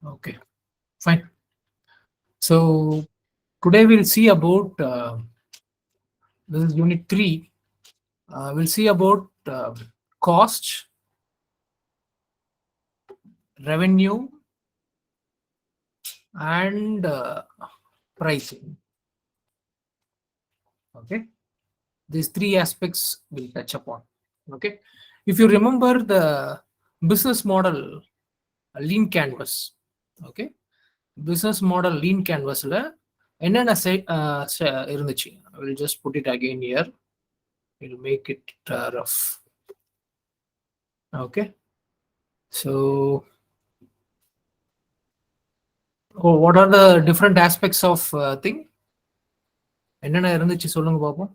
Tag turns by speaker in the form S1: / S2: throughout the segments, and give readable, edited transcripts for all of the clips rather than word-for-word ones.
S1: Okay, fine. So today we'll see about this is unit 3. We'll see about cost, revenue, and pricing. Okay, these three aspects we'll touch upon. Okay, if you remember the business model lean canvas. Okay, business model lean canvasல என்னென்ன இருந்துச்சு. I will just put it again here. We'll make it rough. Okay, so what are the different aspects of thing? என்னென்ன இருந்துச்சு சொல்லுங்க பாப்போம்.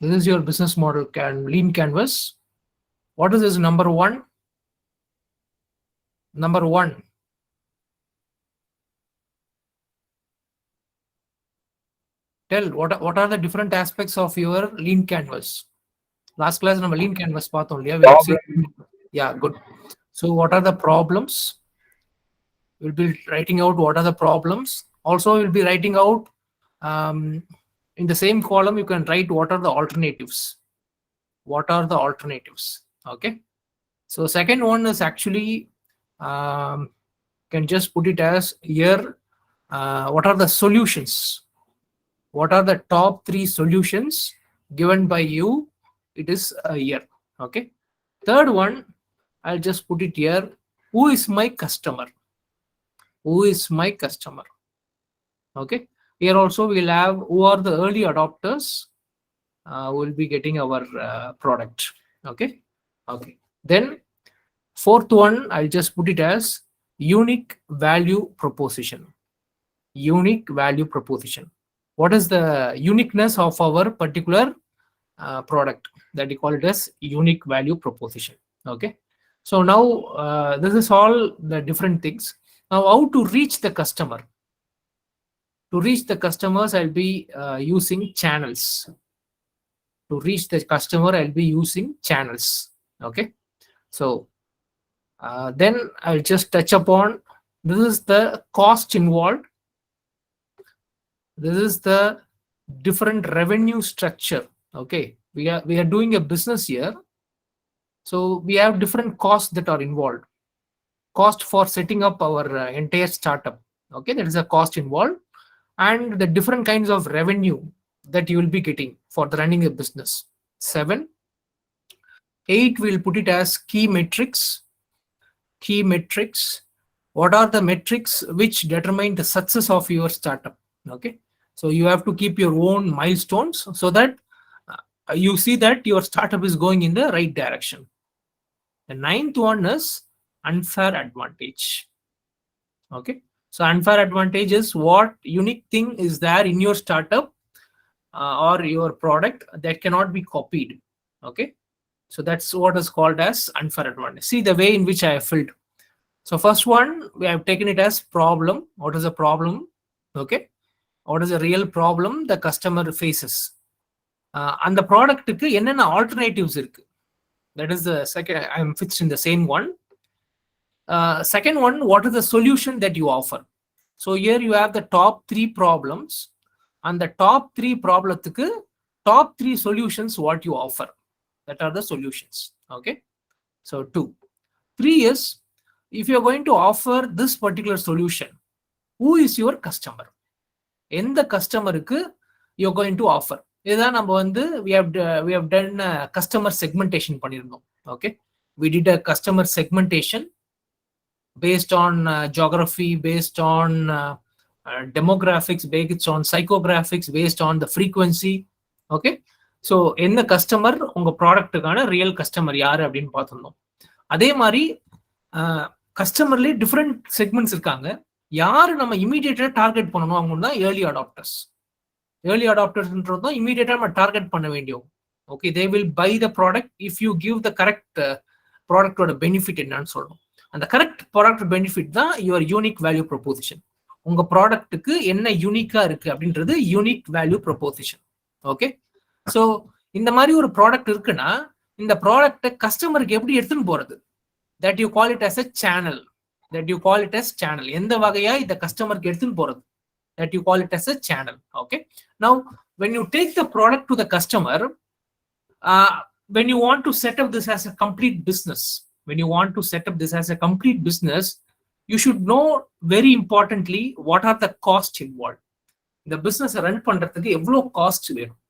S1: This is your business model lean canvas. What is this number 1? Number 1. Tell what are the different aspects of your lean canvas? Last class நம்ம lean canvas பார்த்தோம் இல்லையா? We have seen. Yeah, good. So what are the problems? We'll be writing out what are the problems. Also, we'll be writing out in the same column, you can write what are the alternatives. What are the alternatives? Okay. So second one is actually, can just put it as here. What are the solutions? What are the top 3 solutions given by you? It is here. Okay. Third one, I'll just put it here. Who is my customer? Who is my customer? Okay. Here also we'll have who are the early adopters who will be getting our product. Okay. Okay. Then fourth one, I'll just put it as unique value proposition. Unique value proposition. What is the uniqueness of our particular product? That we call it as unique value proposition. Okay. So now this is all the different things. Now how to reach the customer? To reach the customers, I'll be using channels. To reach the customer, I'll be using channels. Okay. So then I'll just touch upon, this is the cost involved. This is the different revenue structure. Okay. We are doing a business here. So we have different costs that are involved. Cost for setting up our entire startup. Okay. There is a cost involved. And the different kinds of revenue that you will be getting for the running a business. 7. 8, we'll put it as key metrics. Key metrics. What are the metrics which determine the success of your startup? Okay. So you have to keep your own milestones so that you see that your startup is going in the right direction. The 9th one is unfair advantage. Okay. So unfair advantage is what unique thing is there in your startup or your product that cannot be copied. Okay. So that's what is called as unfair advantage. See the way in which I have filled. So first one, we have taken it as problem. What is a problem? Okay. What is a real problem the customer faces? And the product என்னென்ன alternatives இருக்கு? That is the second. I am fixed in the same one. Second one, what is the solution that you offer? So here you have the top 3 problems, and the top 3 problemத்துக்கு top 3 solutions what you offer. That are the solutions. Okay. So 2. 3 is, if you are going to offer this particular solution, who is your customer? எந்த கஸ்டமருக்கு you are going to offer? இதுதான் நம்ம வந்து we have done customer segmentation பண்ணிருந்தோம். Okay. We did a customer segmentation based on geography, based on demographics, based on psychographics, based on the frequency. Okay. So என்ன customer உங்க ப்ராடக்ட்டுக்கான real customer யாரு அப்படின்னு பார்த்துருந்தோம். அதே மாதிரி கஸ்டமர்லேயே டிஃப்ரெண்ட் செக்மெண்ட்ஸ் இருக்காங்க. யாரு நம்ம இமீடியட்டா டார்கெட் பண்ணணும் அவங்க தான் ஏர்லி அடாப்டர்ஸ். ஏர்லி அடாப்டர்ஸ்ன்றது தான் இமீடியட்டா நம்ம டார்கெட் பண்ண வேண்டியும். Okay. They will buy the product if you give the correct ப்ராடக்டோட பெனிஃபிட் என்னன்னு சொல்லணும். அந்த கரெக்ட் ப்ராடக்ட் பெனிஃபிட் தான் யுவர் யூனிக் வேல்யூ ப்ரொபோசிஷன். உங்க ப்ராடக்ட்டுக்கு என்ன யூனிக்கா இருக்கு அப்படின்றது unique value proposition. Okay. So இந்த மாதிரி ஒரு ப்ராடக்ட் இருக்குன்னா இந்த ப்ராடக்ட்டை கஸ்டமருக்கு எப்படி எடுத்துன்னு போறது? that you call it as a channel. எந்த வகையா இந்த கஸ்டமருக்கு எடுத்துன்னு போறது, that you call it as a channel. Okay, now when you take the product to the customer, when you want to set up this as a complete business, you should know very importantly what are the costs involved. இந்த business run பண்றதுக்கு எவ்வளவு cost வேணும்,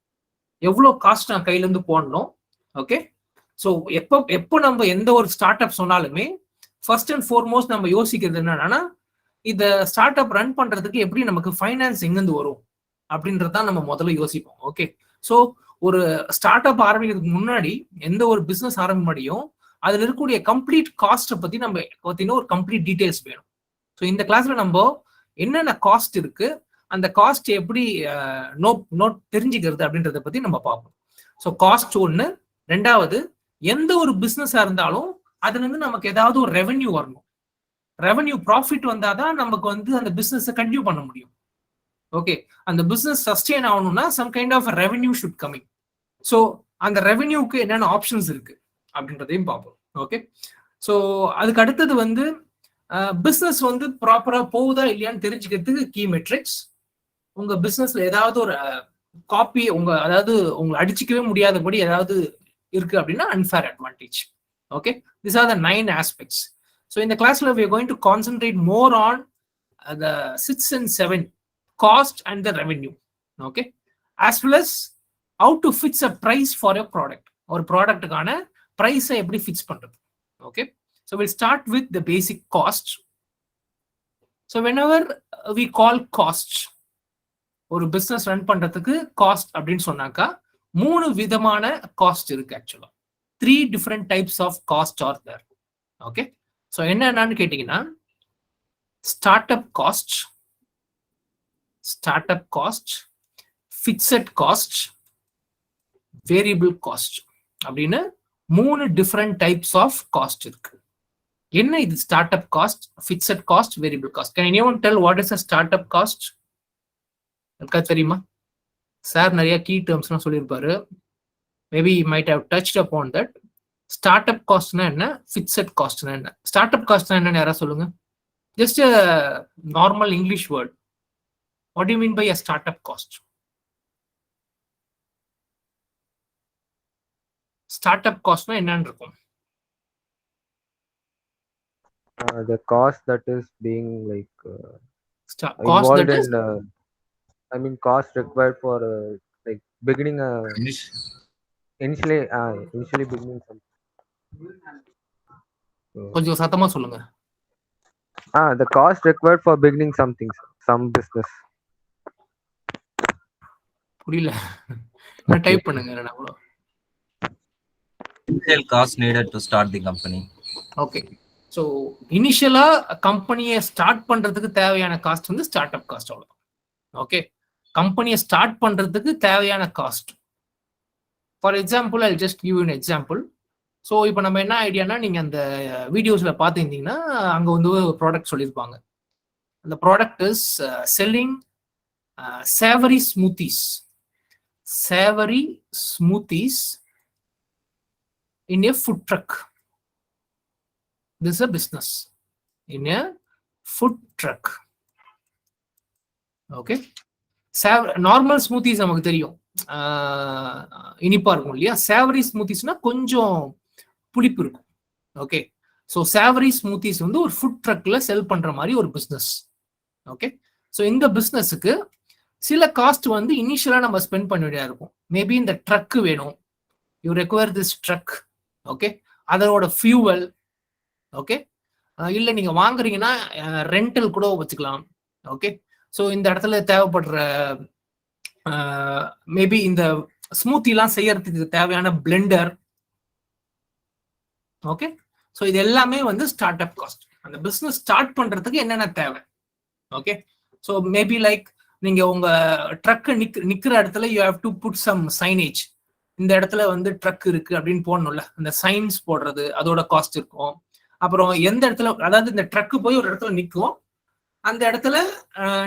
S1: எவ்வளவு cost நான் கையில இருந்து போடணும். Okay, so எப்போ நம்ம எந்த ஒரு ஸ்டார்ட் அப் சொன்னாலுமே ஃபர்ஸ்ட் அண்ட் ஃபார்மோஸ்ட் நம்ம யோசிக்கிறது என்னன்னா, இந்த ஸ்டார்ட் அப் ரன் பண்றதுக்கு எப்படி நமக்கு ஃபைனான்ஸ் எங்கிருந்து வரும் அப்படின்றதான் நம்ம முதல்ல யோசிப்போம். ஓகே, ஸோ ஒரு ஸ்டார்ட் அப் ஆரம்பிக்கிறதுக்கு முன்னாடி, எந்த ஒரு பிசினஸ் ஆரம்பிக்கும் அதுல இருக்கக்கூடிய கம்ப்ளீட் காஸ்ட்டை பத்தி நம்ம பார்த்தீங்கன்னா ஒரு கம்ப்ளீட் டீடைல்ஸ் வேணும். ஸோ இந்த கிளாஸ்ல நம்ம என்னென்ன காஸ்ட் இருக்கு, அந்த காஸ்ட் எப்படி நோட் தெரிஞ்சுக்கிறது அப்படின்றத பத்தி நம்ம பார்ப்போம். ஸோ காஸ்ட் ஒன்று. ரெண்டாவது, எந்த ஒரு பிசினஸா இருந்தாலும் அதுல இருந்து நமக்கு ஏதாவது ஒரு ரெவென்யூ வரணும். ரெவென்யூ ப்ராஃபிட் வந்தாதான் நமக்கு வந்து அந்த பிசினஸை கண்டினியூ பண்ண முடியும். ஓகே, அந்த பிசினஸ் சஸ்டெயின் ஆகணும்னா some kind of revenue should coming. So அந்த ரெவென்யூக்கு என்னென்ன ஆப்ஷன்ஸ் இருக்கு அப்படின்றதையும் பார்ப்போம். ஓகே, ஸோ அதுக்கு அடுத்தது வந்து பிசினஸ் வந்து ப்ராப்பரா போகுதா இல்லையான்னு தெரிஞ்சுக்கிறதுக்கு கீ மெட்ரிக்ஸ். உங்க பிசினஸ்ல ஏதாவது ஒரு காப்பி அதாவது உங்களை அடிச்சுக்கவே முடியாதபடி ஏதாவது இருக்கு அப்படின்னா unfair advantage. Okay, these are the 9 aspects. So in the class we are going to concentrate more on the 6 and 7, cost and the revenue. Okay, as well as how to fix a price for your product. Or product கான price எப்படி fix பண்றது. Okay, so we'll start with the basic cost. So whenever we call cost, ஒரு business run பண்றதுக்கு cost அப்படின்னு சொன்னாக்கா 3 விதமான cost இருக்கு. ஆக்சுவலா 3 different types of cost are there. Okay, so என்னன்னு கேட்டீங்கன்னா startup cost, fixed cost, variable cost அப்படின்னு 3 different types of cost இருக்கு. என்ன இது startup cost, fixed cost, variable cost? Can anyone tell what is a startup cost? எனக்கு தெரியுமா? Sir நிறைய key டேர்ம்ஸ்லாம் சொல்லியிருப்பாரு. Maybe might have touched upon that. Start up காஸ்ட்னா என்ன, ஃபிக்ஸட் காஸ்ட்னா என்ன? ஸ்டார்ட் அப் காஸ்ட்னா என்னன்னு யாராவது சொல்லுங்க. Just normal English word. What you mean by a start up cost? Start up காஸ்ட்னா என்னன்னு இருக்கும்?
S2: The cost that is being like
S1: cost that is
S2: cost required for like beginning initially beginning something.
S1: கொஞ்சம் சத்தமா சொல்லுங்க.
S2: The cost required for beginning something, some business.
S1: புரியல, நான் type பண்ணுங்க. அவ்வளோ
S3: initial cost needed to start the company.
S1: Okay, so இனிஷியலா கம்பெனியை start பண்றதுக்கு தேவையான காஸ்ட் வந்து ஸ்டார்ட் அப் காஸ்ட். அவ்வளோ. ஓகே, கம்பெனியை ஸ்டார்ட் பண்றதுக்கு தேவையான cost. For example I just give an example. So இப்போ நம்ம என்ன ஐடியானா, நீங்கள் அந்த வீடியோஸில் பார்த்துருந்தீங்கன்னா அங்கே வந்து ஒரு ப்ராடக்ட் சொல்லியிருப்பாங்க. அந்த product is selling savoury smoothies in a food truck. This a business in a food truck. Okay, normal smoothies நமக்கு தெரியும், இனிப்பா இருக்கும் இல்லையா? சேவரி ஸ்மூத்திஸ்னா கொஞ்சம் புளிப்பு இருக்கும். ஓகே, ஸோ சேவரி ஸ்மூத்திஸ் வந்து ஒரு ஃபுட் ட்ரக்ல செல் பண்ற மாதிரி ஒரு பிஸ்னஸ். ஓகே, ஸோ இந்த பிஸ்னஸுக்கு சில காஸ்ட் வந்து இனிஷியலா நம்ம ஸ்பெண்ட் பண்ண வேண்டியதா இருக்கும். மேபி இந்த ட்ரக் வேணும், you require this truck. Okay, அதோட ஃபியூவல். ஓகே, இல்லை நீங்க வாங்குறீங்கன்னா ரெண்டல் கூட வச்சுக்கலாம். ஓகே, ஸோ இந்த இடத்துல தேவைப்படுற மேபி இந்த ஸ்மூத்திலாம் செய்யறதுக்கு தேவையான பிளெண்டர். ஓகே, ஸோ இது எல்லாமே வந்து ஸ்டார்ட் அப் காஸ்ட். அந்த பிஸ்னஸ் ஸ்டார்ட் பண்றதுக்கு என்னென்ன தேவை. ஓகே, ஸோ மேபி லைக் நீங்க உங்க ட்ரக் நிக்கிற இடத்துல you have to put some signage. இந்த இடத்துல வந்து ட்ரக் இருக்கு அப்படின்னு போடணும்ல, அந்த சைன்ஸ் போடுறது அதோட காஸ்ட் இருக்கும். அப்புறம் எந்த இடத்துல, அதாவது இந்த ட்ரக் போய் ஒரு இடத்துல நிற்கும், அந்த இடத்துல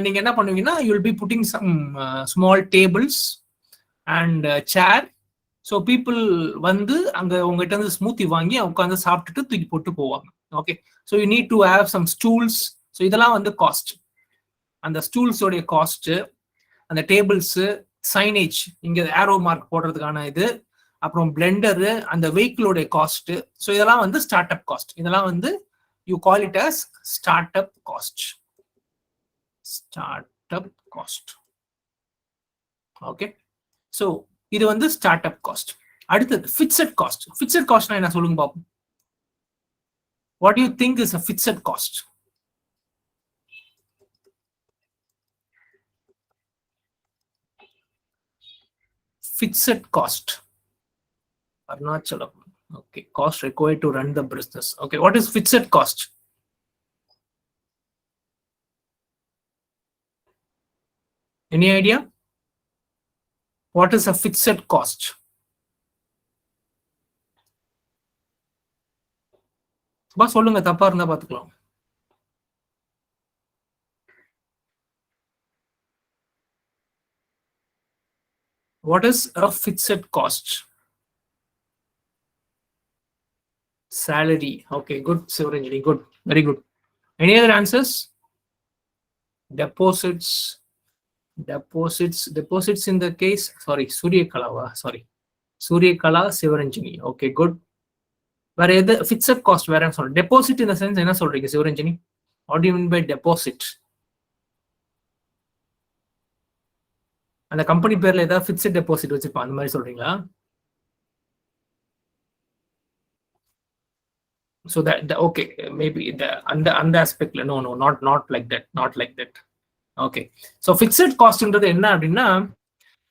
S1: நீங்க என்ன பண்ணுவீங்கன்னா you will be putting some small tables and chair. So people வந்து அங்க உங்ககிட்ட இருந்து ஸ்மூத்தி வாங்கி உட்காந்து சாப்பிட்டுட்டு தூக்கி போட்டு போவாங்க. Okay, so you need to have some stools. So இதெல்லாம் வந்து காஸ்ட். அந்த ஸ்டூல்ஸோடைய காஸ்ட், அந்த டேபிள்ஸ், சைனேஜ், இங்க ஏரோ மார்க் போடுறதுக்கான இது, அப்புறம் பிளெண்டரு, அந்த வெஹிக்கிளோடைய காஸ்ட். ஸோ இதெல்லாம் வந்து ஸ்டார்ட் அப் காஸ்ட். இதெல்லாம் வந்து you call it as start up cost. Start up cost. Okay, so இது வந்து ஸ்டார்ட் அப் காஸ்ட். அடுத்தது ஃபிக்ஸட் காஸ்ட். ஃபிக்ஸட் காஸ்ட்னா என்ன சொல்லுங்க பாப்போம். What do you think is a fixed cost? Fixed cost. Arnachalam. Okay, cost required to run the business. Okay, what is fixed cost? Any idea? What is a fixed cost? Boss, சொல்லுங்க, தப்பா இருந்தா பாத்துக்கலாம். What is a fixed cost? Salary. Okay, good, Sivaranjani. Good, very good. Any other answers? Deposits. Deposits in the case. Sorry, Surya Kala. Sorry, Surya Kala, Sivaranjani. Okay, good. வேற எது fixed cost வேற சொல்றேன். Deposit இன் த sense என்ன சொல்றீங்க Sivaranjani? What do you mean by deposit? அந்த company பேர்ல ஏதாவது fixed deposit வச்சிருப்பான், அந்த மாதிரி சொல்றீங்களா? So that okay, maybe அந்த ஆஸ்பெக்ட்ல no not like that. Okay, so fixed காஸ்ட்ன்றது என்ன அப்படின்னா,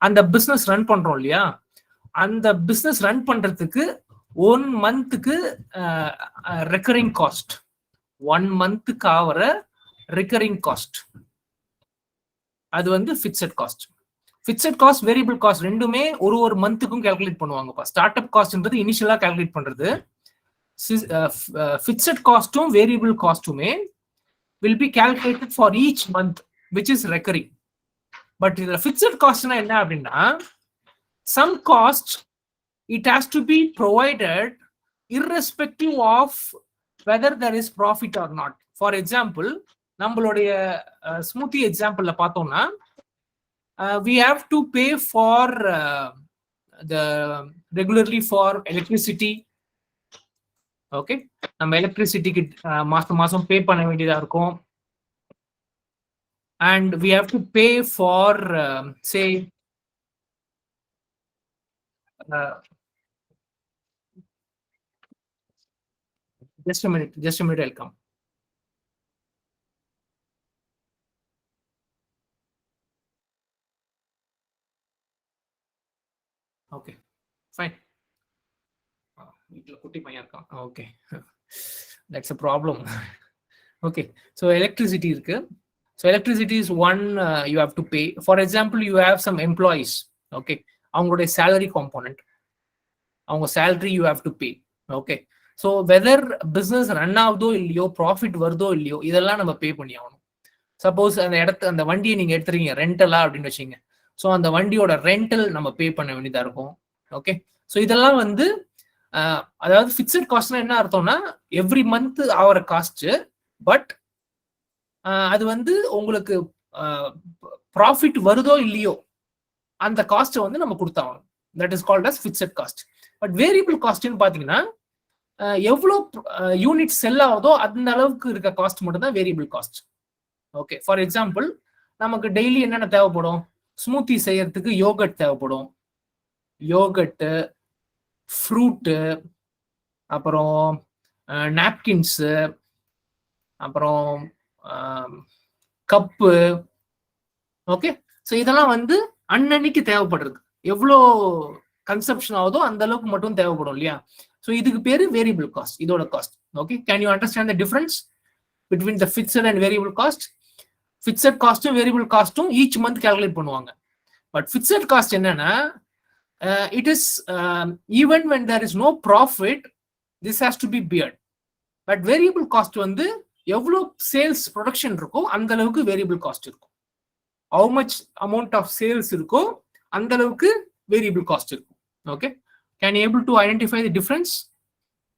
S1: அந்த பிசினஸ் ரன் பண்றோம் இல்லையா, அந்த பிசினஸ் ரன் பண்றதுக்கு 1 மந்த்துக்கு ரெக்கரிங் காஸ்ட், 1 மந்த்துக்கு ஆகிற ரெக்கரிங் காஸ்ட், அது வந்து fixed cost. Fixed cost, variable cost ரெண்டுமே ஒரு மந்த்துக்கும் கால்குலேட் பண்ணுவாங்கப்பா. ஸ்டார்ட் அப் காஸ்ட்ன்றது இனிஷியலா கால்குலேட் பண்றது. ஃபிக்ஸட் காஸ்டும் வேரியபிள் காஸ்ட்டுமே will be calculated for each month which is recurring. But the fixed cost na enna appadina, some cost it has to be provided irrespective of whether there is profit or not. For example, நம்மளுடைய smoothie example la பாத்தோம்னா, we have to pay for the regularly for electricity. Okay, நம்ம எலக்ட்ரிசிட்டிக்கு மாசம் பே பண்ண வேண்டியதா இருக்கும். And we have to pay for say just a minute, I'll come. Okay, fine. Okay, that's a problem. Okay, so electricity இருக்கு. So electricity is one you have to pay. For example, you have some employees. Okay, அவங்களுடைய salary component, அவங்க salary you have to pay. Okay, so whether business run ஆகுதோ இல்லையோ, profit வருதோ இல்லையோ, இதெல்லாம் நம்ம பே பண்ணி ஆகணும். சப்போஸ் அந்த வண்டியை நீங்க எடுத்துறீங்க ரெண்டலா அப்படின்னு வச்சுங்க, ஸோ அந்த வண்டியோட ரெண்டல் நம்ம பே பண்ண வேண்டியதா இருக்கும். ஓகே, ஸோ இதெல்லாம் வந்து அதாவது ஃபிக்ஸட் காஸ்ட்னா என்ன அர்த்தம்னா, எவ்ரி மந்த் ஆகிற காஸ்ட், பட் அது வந்து உங்களுக்கு ப்ராஃபிட் வருதோ இல்லையோ அந்த காஸ்ட்டை வந்து நம்ம கொடுத்தாகணும். That is called as fixed cost. But variable காஸ்ட்னு பார்த்தீங்கன்னா, எவ்வளோ யூனிட் செல் ஆகுதோ அந்த அளவுக்கு இருக்க காஸ்ட் மட்டும் தான் variable cost. Okay, for example, நமக்கு டெய்லி என்னென்ன தேவைப்படும்? ஸ்மூத்தி செய்யறதுக்கு யோகட் தேவைப்படும், யோகட்டு, ஃப்ரூட்டு, அப்புறம் நாப்கின்ஸு, அப்புறம் கப்பு. ஓகே, ஸோ இதெல்லாம் வந்து அன்னன்னைக்கு தேவைப்படுறது. எவ்வளோ கன்சப்ஷன் ஆகுதோ அந்த அளவுக்கு மட்டும் தேவைப்படும் இல்லையா? ஸோ இதுக்கு பேரு வேரியபிள் காஸ்ட், இதோட cost. Okay, can you understand the difference between the fixed and variable cost? Fixed காஸ்ட்டும் வேரியபிள் காஸ்ட்டும் ஈச் மந்த் கால்குலேட் பண்ணுவாங்க. பட் ஃபிக்ஸட் காஸ்ட் என்னன்னா, it is even when there is no profit, this has to be beared. But variable cost வந்து எவ்வளோ sales production இருக்கோ அந்த அளவுக்கு variable cost இருக்கும். how much amount of sales இருக்கோ அந்த அளவுக்கு வேரியபிள் காஸ்ட் இருக்கும். Okay, can you able to identify the difference?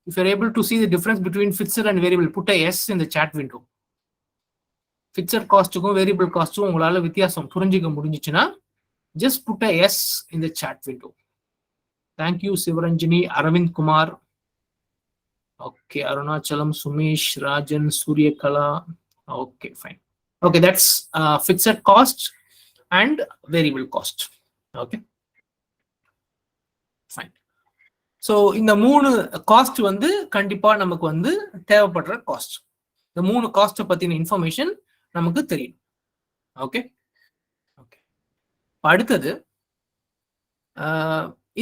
S1: If you're able to see the difference between fixed and variable, put a S in the chat window. Fixed cost-க்கும் variable cost-க்கும் உங்களால வித்தியாசம் புரிஞ்சிக்க முடிஞ்சிச்சுன்னா just put a S in the chat window. Thank you, Sivaranjini, Aravind Kumar. Okay, Arunachalam, Sumesh, Rajan, Suryakala. Okay, fine. Okay, that's fixed cost and variable cost. Okay, fine. So இந்த 3 cost வந்து கண்டிப்பா நமக்கு வந்து தேவைப்படுற cost. இந்த 3 காஸ்ட்டை பத்தின information நமக்கு தெரியும். Okay okay. அடுத்தது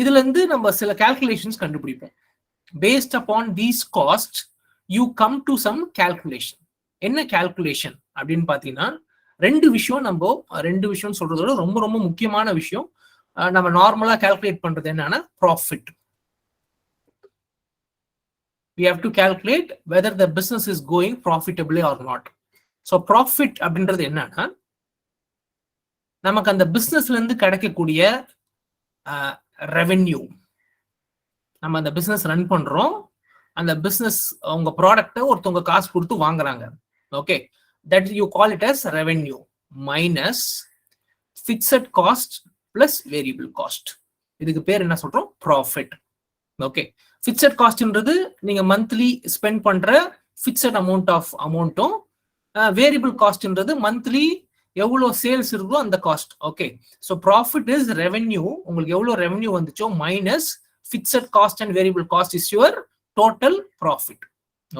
S1: இதுல இருந்து நம்ம சில கால்குலேஷன்ஸ் கண்டுபிடிப்போம். Based upon these cost you come to some calculation. என்ன கால்குலேஷன் அப்படின்னு பாத்தீங்கன்னா ரெண்டு விஷயம் சொல்றதோட ரொம்ப ரொம்ப முக்கியமான விஷயம் நம்ம நார்மலா கால்குலேட் பண்றது என்னன்னா profit. We have to calculate whether the business is going profitably or not. So profit அப்படின்றது என்னன்னா நமக்கு அந்த பிசினஸ்ல இருந்து கிடைக்கக்கூடிய ரெவென்யூ. நம்ம அந்த பிசினஸ் ரன் பண்றோம், அந்த பிசினஸ் உங்க ப்ராடக்ட்டை ஒருத்தவங்க காசு கொடுத்து வாங்குறாங்க. Okay, that you call it as revenue minus fixed cost plus variable cost. இதுக்கு பேர் என்ன சொல்றோம்? ப்ராஃபிட். ஓகே, ஃபிக்ஸட் காஸ்ட்ன்றது நீங்க மந்த்லி ஸ்பெண்ட் பண்ற ஃபிக்ஸட் அமௌண்ட்டும் வேரியபிள் காஸ்ட்ன்றது மந்த்லி எவ்வளவு சேல்ஸ் இருக்கோ அந்த cost. Okay, so profit is revenue. உங்களுக்கு எவ்வளவு ரெவென்யூ வந்துச்சோ minus fixed cost and variable cost is your total profit.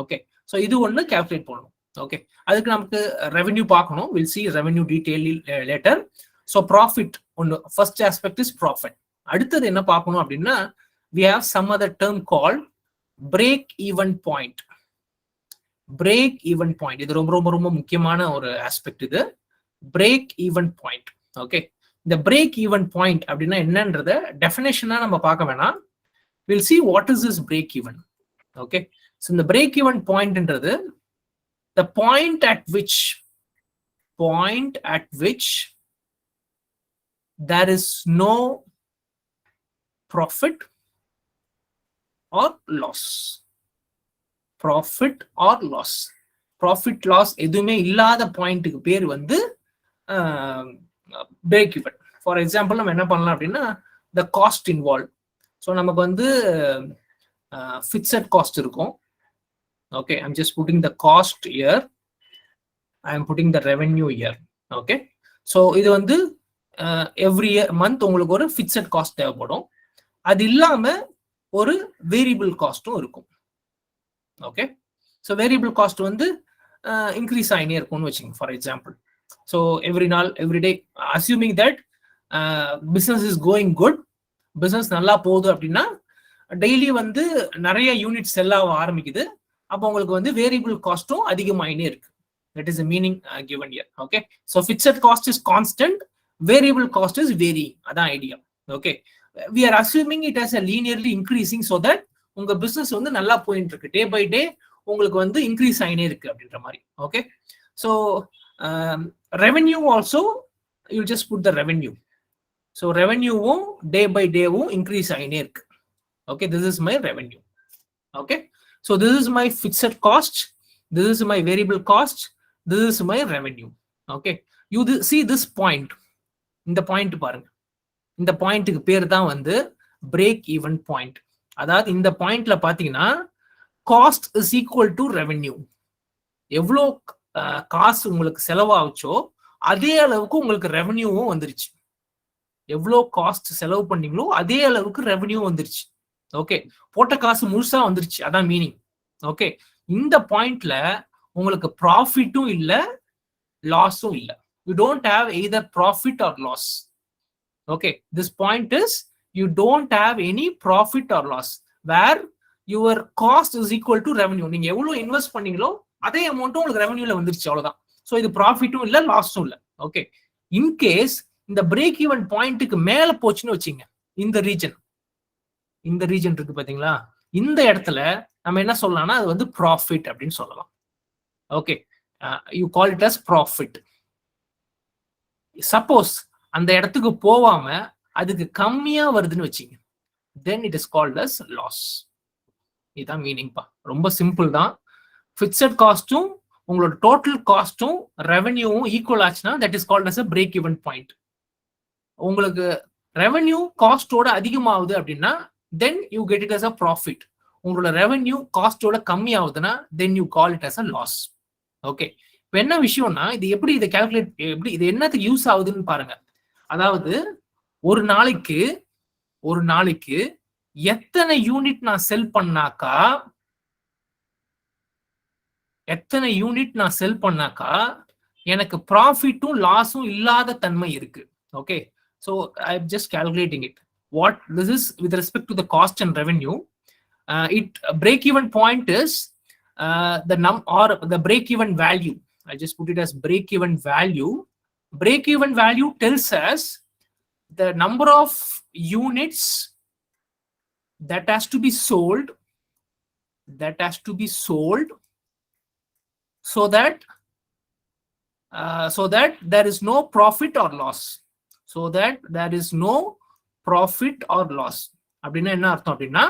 S1: Okay, so இது ஒன்று கால்குலேட் பண்ணணும். ஓகே, அதுக்கு நமக்கு ரெவென்யூ பார்க்கணும். Will see revenue detail later. So profit ஒன்று, ஃபர்ஸ்ட் ஆஸ்பெக்ட் இஸ் ப்ராஃபிட். அடுத்தது என்ன பார்க்கணும் அப்படின்னா we have some other term called break even point. Break even point இது ரொம்ப ரொம்ப ரொம்ப முக்கியமான ஒரு ஆஸ்பெக்ட். இது break even point. ஓகே, இந்த break even point அப்படின்னா என்னன்றத டெஃபினேஷனா நம்ம பார்க்க வேணாம். we'll see what is this break even. Okay, so இந்த break even pointன்றது the point at which there is no profit or loss. Profit or loss. Profit loss எதுவுமே இல்லாத பாயிண்ட்டுக்கு பேர் வந்து பிரேக் ஈவன். ஃபார் எக்ஸாம்பிள் நம்ம என்ன பண்ணலாம் அப்படின்னா the cost involved. ஸோ நமக்கு வந்து ஃபிக்ஸட் காஸ்ட் இருக்கும். Okay, I'm just putting the cost year, I am pudding the revenue year. Okay, so இது வந்து எவ்ரி இயர் மந்த் உங்களுக்கு ஒரு ஃபிக்ஸட் காஸ்ட் தேவைப்படும். அது இல்லாம ஒரு வேரியபிள் காஸ்டும் இருக்கும். ஓகே, ஸோ வேரியபிள் காஸ்ட் வந்து இன்க்ரீஸ் ஆகினே இருக்கும்னு வச்சுக்கோங்க. ஃபார் எக்ஸாம்பிள், ஸோ எவ்ரி நாள் every day assuming that business is going good, business நல்லா போகுது அப்படின்னா டெய்லி வந்து நிறைய யூனிட் செல் ஆக ஆரம்பிக்குது. அப்போ உங்களுக்கு வந்து வேரியபிள் காஸ்ட்டும் அதிகமாகினே இருக்கு. That is meaning given year. Okay, so fixed cost is constant, variable cost is varying. அதான் idea. Okay, we are assuming it as a linearly increasing so that உங்க பிசினஸ் வந்து நல்லா போயிட்டு இருக்கு, டே பை டே உங்களுக்கு வந்து increase ஆகினே இருக்கு அப்படின்ற மாதிரி. Okay, so revenue also you just put the revenue. So ரெவென்யூவும் டே பை டேவும் இன்க்ரீஸ் ஆகினே இருக்கு. Okay, this is my revenue. Okay, so this is my fixed cost, this is my variable cost, this is my revenue. Okay, you see this point. இந்த point பாருங்க, இந்த பாயிண்ட்டுக்கு பேர் தான் வந்து பிரேக் ஈவன் பாயிண்ட். அதாவது இந்த பாயிண்ட்ல பாத்தீங்கன்னா cost is equal to revenue. எவ்வளோ காசு உங்களுக்கு செலவாச்சோ அதே அளவுக்கு உங்களுக்கு ரெவென்யூவும் வந்துருச்சு. எவ்வளோ காஸ்ட் செலவு பண்ணீங்களோ அதே அளவுக்கு ரெவென்யூ வந்துருச்சு. ஓகே, போட்ட காசு முழுசா வந்துருச்சு, அதான் மீனிங். ஓகே, இந்த பாயிண்ட்ல உங்களுக்கு ப்ராஃபிட்டும் இல்லை லாஸும் இல்லை. You don't have either profit or loss. Okay, this point is you don't have any profit or loss where your cost is equal to revenue. நீங்க எவ்வளவு இன்வெஸ்ட் பண்ணீங்களோ அதே அமௌண்ட்டும் உங்களுக்கு ரெவென்யூல வந்துருச்சு, அவ்வளவுதான். ஸோ இது ப்ராஃபிட்டும் இல்லை லாஸும் இல்லை. ஓகே, இன்கேஸ் இந்த பிரேக் ஈவன் பாயிண்ட்டுக்கு மேல போச்சுன்னு வச்சுங்க, இந்த ரீஜன் இருக்கு பாத்தீங்களா, இந்த இடத்துல நம்ம என்ன சொல்லலாம்னா அது வந்து ப்ராஃபிட் அப்படின்னு சொல்லலாம். Okay, you call it as profit. Suppose அந்த இடத்துக்கு போவாம அதுக்கு கம்மியா வருதுன்னு வச்சுங்க, then it is called as loss. இதுதான் மீனிங்ப்பா. ரொம்ப சிம்பிள் தான். ஃபிக்ஸட் காஸ்ட்டும் உங்களோட டோட்டல் காஸ்ட்டும் ரெவென்யூவும் ஈக்குவல் ஆச்சுன்னா that is called as a break even point. உங்களுக்கு ரெவென்யூ காஸ்டோட அதிகமாகுது அப்படின்னா then you get it as a profit. உங்களோட ரெவென்யூ காஸ்டோட கம்மி ஆகுதுன்னா then you call it as a loss. Okay, இப்போ என்ன விஷயம்னா இது எப்படி இதை கால்குலேட், எப்படி இது என்னத்துக்கு யூஸ் ஆகுதுன்னு பாருங்க. அதாவது ஒரு நாளைக்கு எத்தனை யூனிட் நான் செல் பண்ணாக்கா எனக்கு ப்ராஃபிட்டும் லாஸும் இல்லாத தன்மை இருக்கு. Okay, so I'm just calculating it. What this is with respect to the cost and revenue. Break even point is the break even value. I just put it as break even value. Break even value tells us the number of units that has to be sold so that there is no profit or loss. அப்படின்னா என்ன அர்த்தம் அப்படின்னா,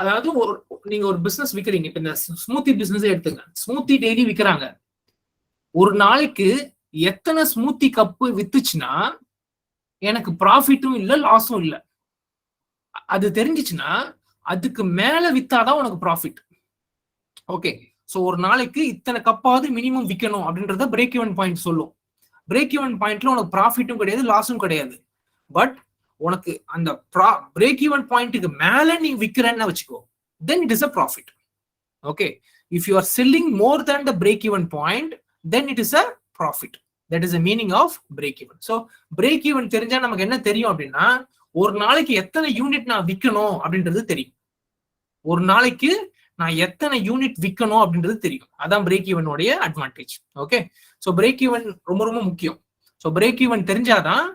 S1: அதாவது நீங்க ஒரு business விக்கிறீங்க. இப்ப இந்த smoothie business எடுத்துங்க. ஸ்மூத்தி டெய்லி விக்கிறாங்க. ஒரு நாளைக்கு எத்தனை ஸ்மூத்தி கப்பு வித்துச்சுன்னா எனக்கு ப்ராஃபிட்டும் இல்லை லாஸும் இல்லை. அது தெரிஞ்சிச்சுன்னா அதுக்கு மேல வித்தாதான் உனக்கு ப்ராஃபிட். ஓகே, ஸோ ஒரு நாளைக்கு இத்தனை கப்பாவது மினிமம் விற்கணும் அப்படின்றத பிரேக் ஈவன் பாயிண்ட் சொல்லும். பிரேக் ஈவன் பாயிண்ட்ல உனக்கு ப்ராஃபிட்டும் கிடையாது லாஸும் கிடையாது. பட் உனக்கு அந்த பிரேக் ஈவன் பாயிண்ட்டுக்கு மேல நீ விற்கிறன்னு வச்சுக்கோ, then it is a profit. Okay, if you are selling more than the break even point then it is a profit. That is the meaning of break even. So break even தெரிஞ்சா நமக்கு என்ன தெரியும் அப்படின்னா, ஒரு நாளைக்கு எத்தனை unit நான் விற்கணும் அப்படின்றது தெரியும். ஒரு நாளைக்கு நான் எத்தனை யூனிட் விற்கணும் அப்படின்றது தெரியும். அதான் பிரேக் ஈவனுடைய advantage. Okay, so break even ரொம்ப ரொம்ப முக்கியம். ஸோ பிரேக் ஈவன் தெரிஞ்சாதான்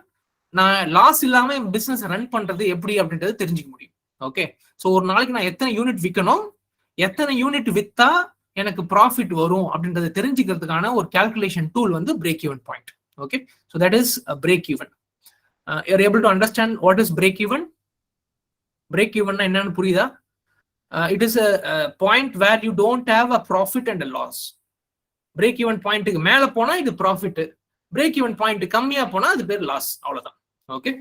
S1: நான் லாஸ் இல்லாம பிசினஸ் ரன் பண்றது எப்படி அப்படின்றது தெரிஞ்சுக்க முடியும். ஓகே, ஸோ ஒரு நாளைக்கு நான் எத்தனை யூனிட் விற்கணும், எத்தனை யூனிட் வித்தா எனக்கு ப்ராஃபிட் வரும் அப்படின்றத தெரிஞ்சுக்கிறதுக்கான ஒரு கால்குலேஷன் டூல் வந்து break even point. Okay, so that is break even. you're able to understand what is break even? Break even என்னன்னு புரியுதா? It is a point where you don't have a profit and a loss. break even பாயிண்ட்டுக்கு மேல போனா இது profit, break even point கம்மியா போனா அது பேர் லாஸ். அவ்வளவுதான். ஓகே,